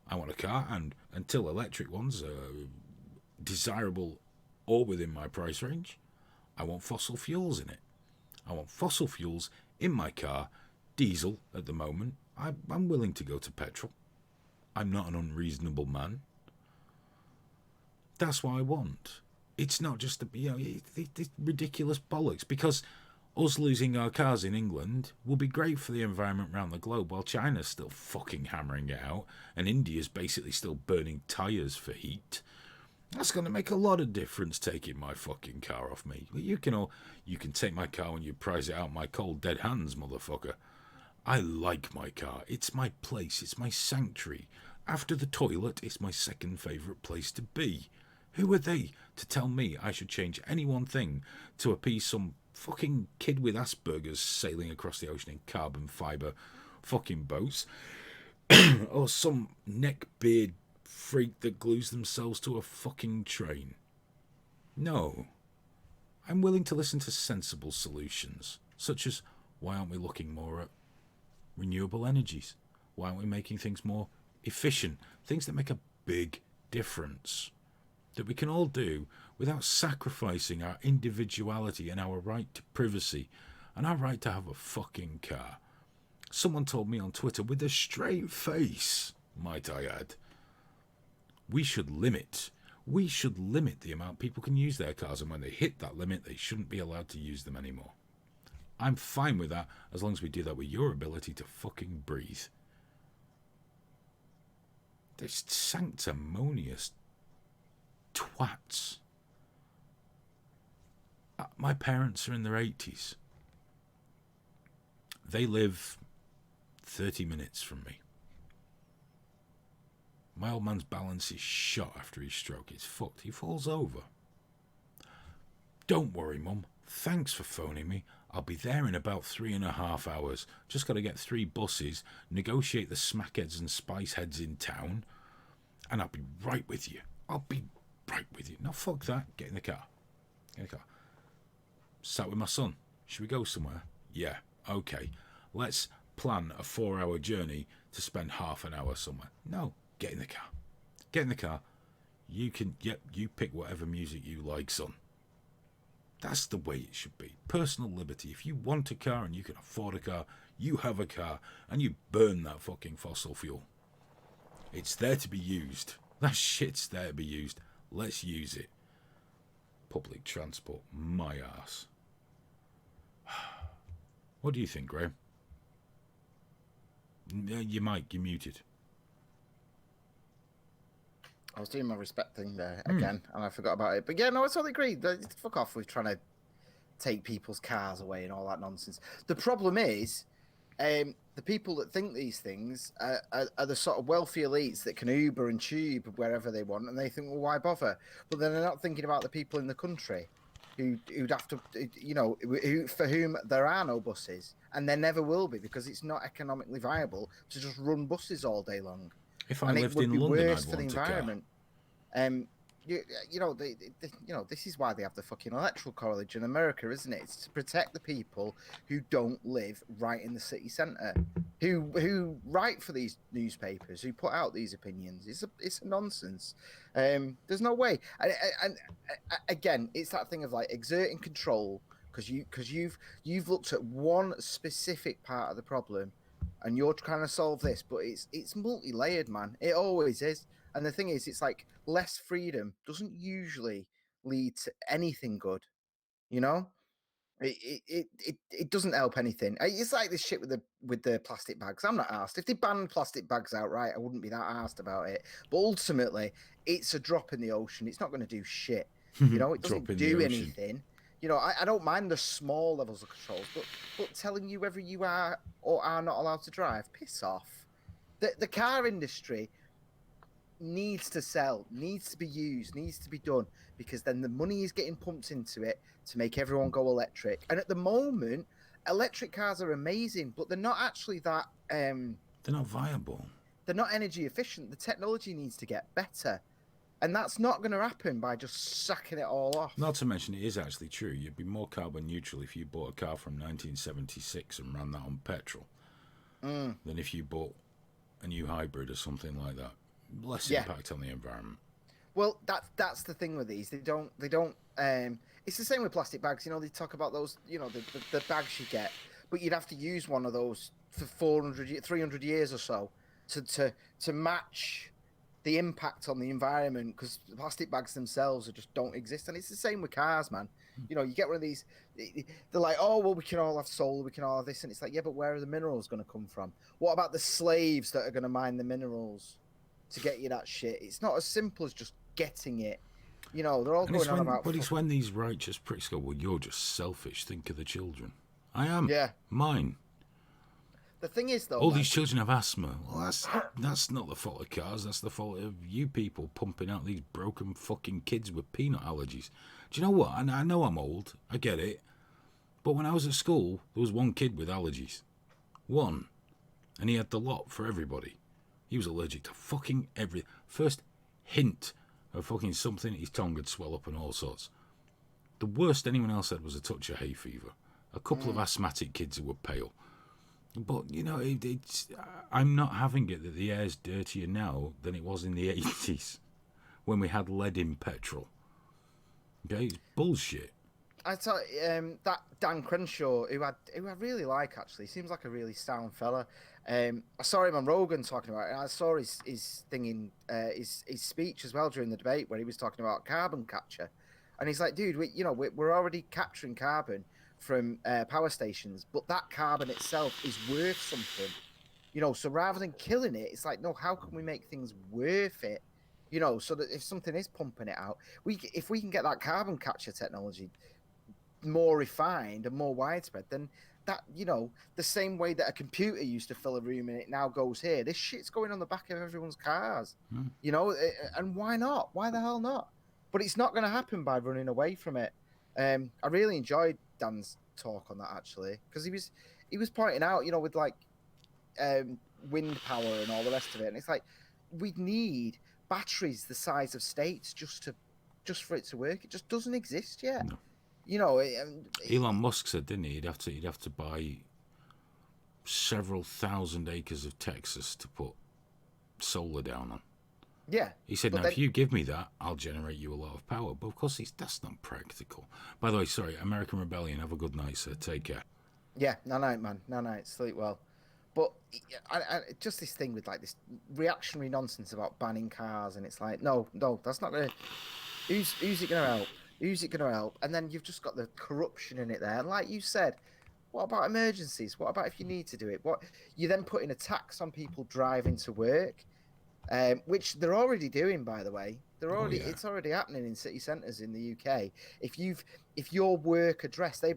I want a car, and until electric ones are desirable or within my price range, I want fossil fuels in it. I want fossil fuels in my car. Diesel at the moment. I'm willing to go to petrol. I'm not an unreasonable man. That's what I want. It's not just it's ridiculous bollocks, because us losing our cars in England will be great for the environment around the globe, while China's still fucking hammering it out and India's basically still burning tyres for heat. That's going to make a lot of difference taking my fucking car off me. You can take my car when you prize it out my cold dead hands, motherfucker. I like my car. It's my place. It's my sanctuary. After the toilet, it's my second favourite place to be. Who are they to tell me I should change any one thing to appease some fucking kid with Asperger's sailing across the ocean in carbon fibre fucking boats? Or some neckbeard freak that glues themselves to a fucking train? No. I'm willing to listen to sensible solutions, such as, why aren't we looking more at renewable energies? Why aren't we making things more efficient? Things that make a big difference, that we can all do without sacrificing our individuality and our right to privacy and our right to have a fucking car. Someone told me on Twitter, with a straight face, might I add, we should limit the amount people can use their cars, and when they hit that limit, they shouldn't be allowed to use them anymore. I'm fine with that, as long as we do that with your ability to fucking breathe. This sanctimonious twats. My parents are in their 80s. They live 30 minutes from me. My old man's balance is shot after his stroke. It's fucked. He falls over. Don't worry, Mum. Thanks for phoning me. I'll be there in about 3.5 hours. Just got to get 3 buses, negotiate the smackheads and spiceheads in town, and I'll be right with you. I'll be right with you. No, fuck that. Get in the car. Get in the car. Sat with my son. Should we go somewhere? Yeah. Okay. let's plan a 4-hour journey to spend half an hour somewhere. No, get in the car. Get in the car. You can, yep, you pick whatever music you like, son. That's the way it should be. Personal liberty. If you want a car and you can afford a car, you have a car and you burn that fucking fossil fuel. It's there to be used. That shit's there to be used. Let's use it. Public transport, my arse. What do you think, Graham? Your mic, you're muted. I was doing my respect thing there again, and I forgot about it. But yeah, no, I totally agree. Fuck off with trying to take people's cars away and all that nonsense. The problem is, the people that think these things are the sort of wealthy elites that can Uber and Tube wherever they want, and they think, well, why bother? But then they're not thinking about the people in the country who'd have to, you know, for whom there are no buses, and there never will be, because it's not economically viable to just run buses all day long. If I lived in London, I'd want a car. You know, this is why they have the fucking electoral college in America, isn't it? It's to protect the people who don't live right in the city centre, who write for these newspapers, who put out these opinions. It's a nonsense. There's no way. And again, it's that thing of like exerting control because you've looked at one specific part of the problem, and you're trying to solve this, but it's multi-layered, man. It always is. And the thing is, it's like less freedom doesn't usually lead to anything good, you know. It doesn't help anything. It's like this shit with the plastic bags. I'm not arsed. If they banned plastic bags outright, I wouldn't be that arsed about it. But ultimately, it's a drop in the ocean. It's not going to do shit. You know, it doesn't do anything. You know, I don't mind the small levels of controls, but telling you whether you are or are not allowed to drive, piss off. The car industry needs to sell, needs to be used, needs to be done, because then the money is getting pumped into it to make everyone go electric. And at the moment, electric cars are amazing, but they're not actually that they're not viable. They're not energy efficient. The technology needs to get better. And that's not going to happen by just sacking it all off. Not to mention, it is actually true. You'd be more carbon neutral if you bought a car from 1976 and ran that on petrol than if you bought a new hybrid or something like that. Less impact on the environment. Well, that's the thing with these. They don't. It's the same with plastic bags. You know, they talk about those. You know, the bags you get, but you'd have to use one of those for 300 years or so to match the impact on the environment, because the plastic bags themselves just don't exist. And it's the same with cars, man. You know, you get one of these, they're like, oh, well, we can all have solar, we can all have this. And it's like, yeah, but where are the minerals going to come from? What about the slaves that are going to mine the minerals to get you that shit? It's not as simple as just getting it. You know, they're all going on about... But it's when these righteous pricks go, well, you're just selfish, think of the children. I am. Yeah. Mine. The thing is, though, all these children have asthma. Well, that's not the fault of cars. That's the fault of you people pumping out these broken fucking kids with peanut allergies. Do you know what? I know I'm old. I get it. But when I was at school, there was one kid with allergies. One. And he had the lot for everybody. He was allergic to fucking everything. First hint of fucking something, his tongue would swell up and all sorts. The worst anyone else had was a touch of hay fever. A couple of asthmatic kids who were pale. But, you know, I'm not having it that the air's dirtier now than it was in the 80s when we had lead in petrol. Okay, it's bullshit. I thought that Dan Crenshaw, who I really like, actually, seems like a really sound fella. I saw him on Rogan talking about it, and I saw his thing in his speech as well during the debate where he was talking about carbon capture. And he's like, dude, we're already capturing carbon from power stations, but that carbon itself is worth something, you know. So rather than killing it, it's like, no, how can we make things worth it, you know, so that if something is pumping it out, if we can get that carbon capture technology more refined and more widespread, then that, you know, the same way that a computer used to fill a room and it now goes here, this shit's going on the back of everyone's cars, you know. And why not? Why the hell not? But it's not going to happen by running away from it. I really enjoyed Dan's talk on that, actually, because he was pointing out, you know, with like wind power and all the rest of it, and it's like we need batteries the size of states just for it to work. It just doesn't exist yet. No. You know, Elon Musk said, didn't he? He'd have to buy several thousand acres of Texas to put solar down on. Yeah. He said, but now, then- if you give me that, I'll generate you a lot of power. But of course, that's not practical. By the way, sorry, American Rebellion, have a good night, sir. Take care. Yeah, no night, man. No night. Sleep well. But just this thing with like this reactionary nonsense about banning cars, and it's like, no, that's not gonna. Who's it gonna help? Who's it gonna help? And then you've just got the corruption in it there. And like you said, what about emergencies? What about if you need to do it? What you then putting a tax on people driving to work, which they're already doing, by the way. It's already happening in city centres in the UK. If your work address, they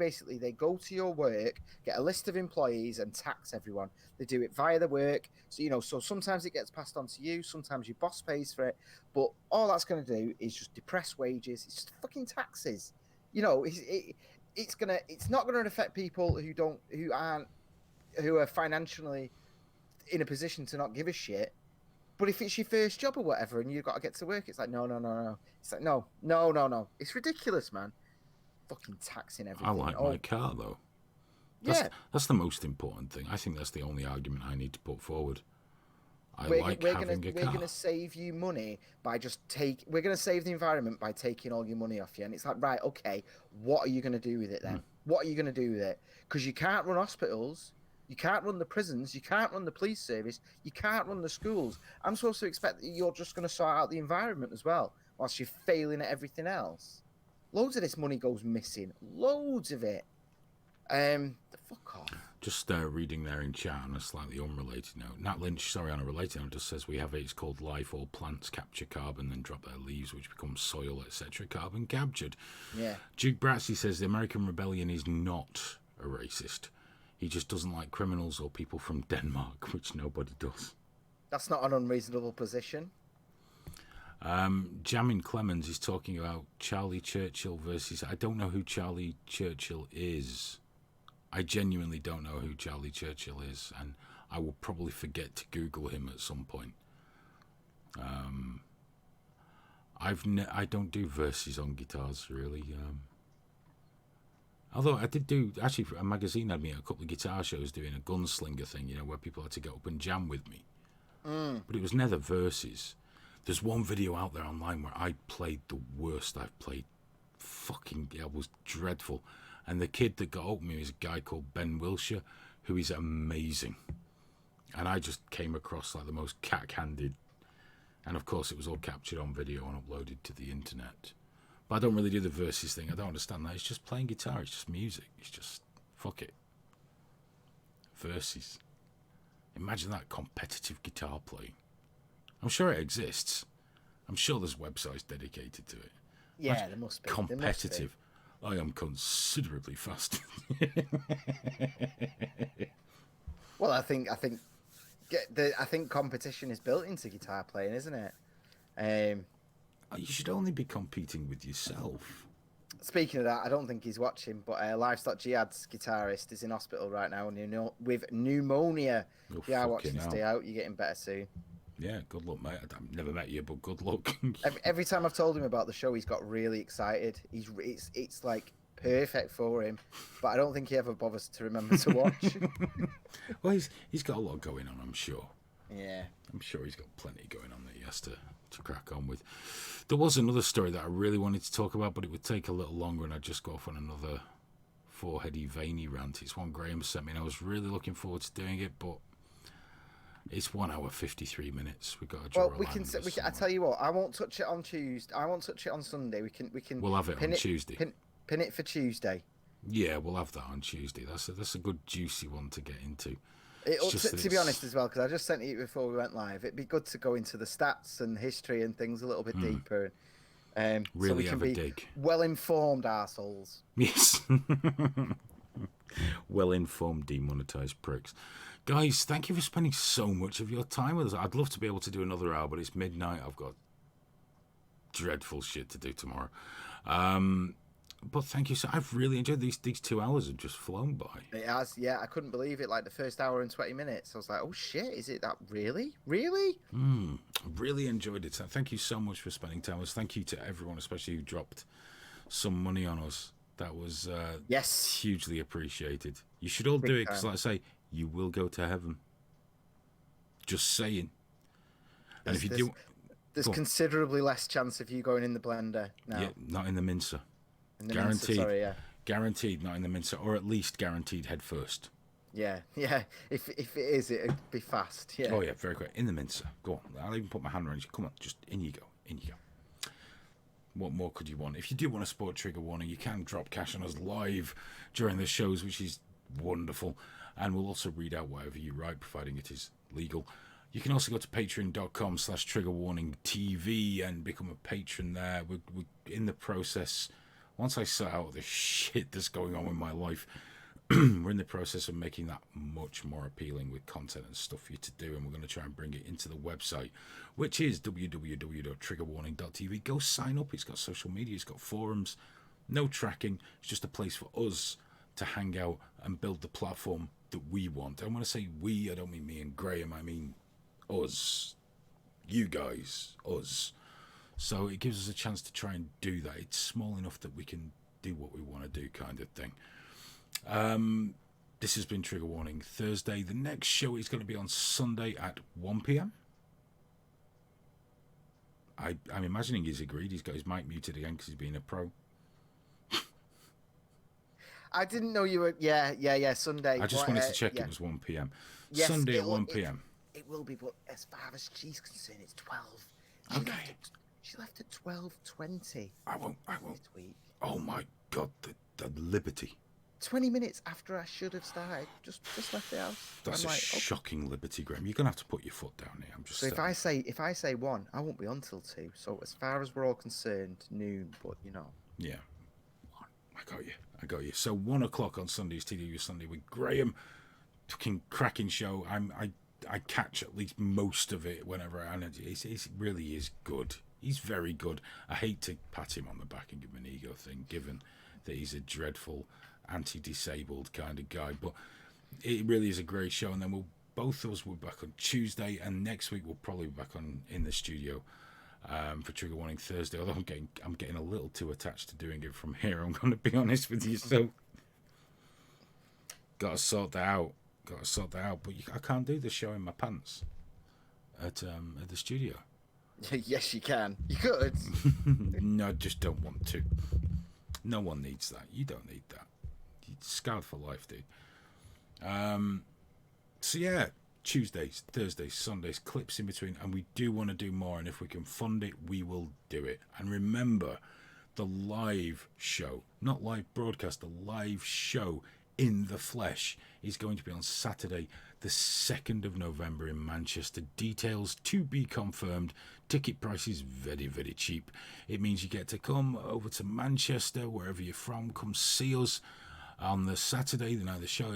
go to your work, get a list of employees and tax everyone. They do it via the work. So sometimes it gets passed on to you, sometimes your boss pays for it. But all that's going to do is just depress wages. It's just fucking taxes. It's not going to affect people who are financially in a position to not give a shit. But if it's your first job or whatever and you've got to get to work, it's like, no. It's like, no. It's ridiculous, man. Fucking taxing everything. I like my car, though. Yeah. That's the most important thing. I think that's the only argument I need to put forward. We're having a car. We're going to save you money by we're going to save the environment by taking all your money off you. And it's like, right, okay, what are you going to do with it then? What are you going to do with it? Because you can't run hospitals. You can't run the prisons. You can't run the police service. You can't run the schools. I'm supposed to expect that you're just going to sort out the environment as well, whilst you're failing at everything else. Loads of this money goes missing. Loads of it. Fuck off. Just reading there in chat on a slightly unrelated note. Nat Lynch, sorry, on a related note, just says we have it's called life. All plants capture carbon, then drop their leaves, which becomes soil, etc. Carbon captured. Yeah. Duke Bratsy says the American Rebellion is not a racist. He just doesn't like criminals or people from Denmark, which nobody does. That's not an unreasonable position. Jamin Clemens is talking about Charlie Churchill versus... I don't know who Charlie Churchill is. I genuinely don't know who Charlie Churchill is, and I will probably forget to Google him at some point. I don't do verses on guitars, really. Although I did do, actually, a magazine had me at a couple of guitar shows doing a gunslinger thing, where people had to get up and jam with me. But it was never verses. There's one video out there online where I played the worst I've played. It was dreadful. And the kid that got up with me is a guy called Ben Wilshire, who is amazing. And I just came across like the most cack-handed. And of course it was all captured on video and uploaded to the internet. But I don't really do the verses thing. I don't understand that. It's just playing guitar. It's just music. It's just, fuck it. Verses. Imagine that competitive guitar playing. I'm sure it exists. I'm sure there's websites dedicated to it. Yeah, there must be. Competitive. I am considerably faster. Well, I think competition is built into guitar playing, isn't it? You should only be competing with yourself. Speaking of that, I don't think he's watching, but Livestock Jihad's guitarist is in hospital right now with pneumonia. Oh, Yeah, watch fucking and stay hell. out. You're getting better soon. Yeah, good luck, mate. I've never met you, but good luck. Every time I've told him about the show, he's got really excited. It's like perfect for him, but I don't think he ever bothers to remember to watch. Well, he's got a lot going on, I'm sure. Yeah. I'm sure he's got plenty going on that he has to crack on with. There was another story that I really wanted to talk about, but it would take a little longer, and I'd just go off on another foreheady, veiny rant. It's one Graham sent me, and I was really looking forward to doing it, but it's 1 hour 53 minutes. We've got to draw Well, a we line can. under We can. I somewhere. tell you what. I won't touch it on Tuesday. I won't touch it on Sunday. We can. We'll have it pin on Tuesday. Pin it for Tuesday. Yeah, we'll have that on Tuesday. That's a good juicy one to get into. It's just To be honest, as well, because I just sent it before we went live. It'd be good to go into the stats and history and things a little bit deeper. So Really we can have a be dig. well-informed arseholes. Yes. Well-informed, demonetized pricks. Guys, thank you for spending so much of your time with us. I'd love to be able to do another hour, but it's midnight. I've got dreadful shit to do tomorrow. But thank you. So I've really enjoyed these 2 hours have just flown by. It has, yeah. I couldn't believe it. Like the first hour and 20 minutes, I was like, "Oh shit! Is it that really? Really?" Really enjoyed it. So thank you so much for spending time with us. Thank you to everyone, especially who dropped some money on us. That was Yes. hugely appreciated. You should all do it because, like I say, you will go to heaven. Just saying. And if you do... There's Go on. considerably less chance of you going in the blender now. Yeah, not in the mincer. In the Guaranteed. Minster, sorry, yeah. Guaranteed not in the mincer, or at least guaranteed head first. Yeah. If it is, it'd be fast. Yeah. Oh yeah, very quick. In the mincer. Go on. I'll even put my hand around you. Come on, just in you go. In you go. What more could you want? If you do want a sport trigger warning, you can drop cash on us live during the shows, which is wonderful. And we'll also read out whatever you write, providing it is legal. You can also go to patreon.com/triggerwarningtv and become a patron there. We're in the process. Once I sort out the shit that's going on with my life, we're in the process of making that much more appealing with content and stuff for you to do, and we're going to try and bring it into the website, which is www.triggerwarning.tv. Go sign up. It's got social media, it's got forums, no tracking. It's just a place for us to hang out and build the platform that we want. And when I say we, I don't mean me and Graham, I mean us, you guys, us. So it gives us a chance to try and do that. It's small enough that we can do what we want to do, kind of thing. This has been Trigger Warning Thursday. The next show is going to be on Sunday at 1 p.m. I'm imagining he's agreed. He's got his mic muted again because he's being a pro. I didn't know you were. Yeah. Sunday. I just wanted to check it was 1 p.m. Yes, Sunday at 1 p.m. It will be, but as far as she's concerned, it's 12. Okay. She left at 12:20. I won't. This week. Oh my God, the liberty. 20 minutes after I should have started, just left the house. That's I'm a like, shocking liberty, Graham. You're gonna have to put your foot down here. I'm just. So if I say 1, I won't be on till 2. So as far as we're all concerned, noon. But you know. Yeah. I got you. So 1 o'clock on Sundays, TW Sunday with Graham. Fucking cracking show. I catch at least most of it whenever it really is good. He's very good. I hate to pat him on the back and give him an ego thing, given that he's a dreadful anti-disabled kind of guy. But it really is a great show. And then both of us will be back on Tuesday, and next week we'll probably be back in the studio for Trigger Warning Thursday. Although I'm getting a little too attached to doing it from here. I'm going to be honest with you. So got to sort that out. But I can't do the show in my pants at the studio. Yes, you can. You could. No, I just don't want to. No one needs that. You don't need that. You're scarred for life, dude. So yeah, Tuesdays, Thursdays, Sundays, clips in between, and we do want to do more, and if we can fund it, we will do it. And remember, the live show, not live broadcast, the live show in the flesh is going to be on Saturday, the 2nd of November in Manchester. Details to be confirmed. Ticket prices very, very cheap. It means you get to come over to Manchester, wherever you're from, come see us on the Saturday, the night of the show.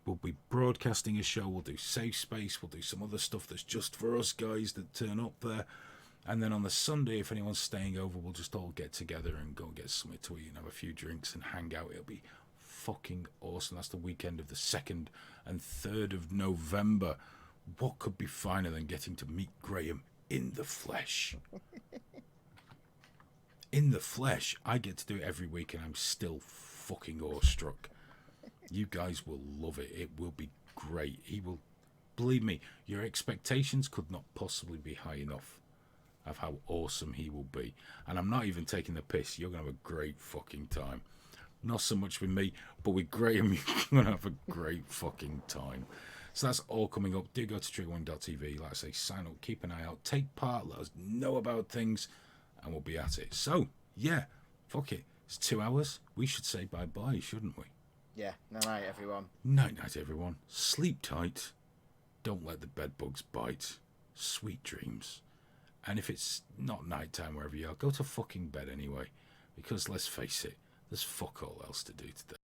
We'll be broadcasting a show. We'll do Safe Space. We'll do some other stuff that's just for us guys that turn up there. And then on the Sunday, if anyone's staying over, we'll just all get together and go and get something to eat and have a few drinks and hang out. It'll be fucking awesome. That's the weekend of the 2nd and 3rd of November. What could be finer than getting to meet Graham in the flesh? In the flesh. I get to do it every week and I'm still fucking awestruck. You guys will love it. It will be great. He will, believe me, your expectations could not possibly be high enough of how awesome he will be. And I'm not even taking the piss. You're going to have a great fucking time. Not so much with me, but with Graham, you're going to have a great fucking time. So that's all coming up. Do go to triggerwarning.tv. Like I say, sign up, keep an eye out, take part, let us know about things, and we'll be at it. So, yeah, fuck it. It's 2 hours. We should say bye-bye, shouldn't we? Yeah, night, everyone. Night, everyone. Sleep tight. Don't let the bed bugs bite. Sweet dreams. And if it's not nighttime wherever you are, go to fucking bed anyway. Because let's face it, there's fuck all else to do today.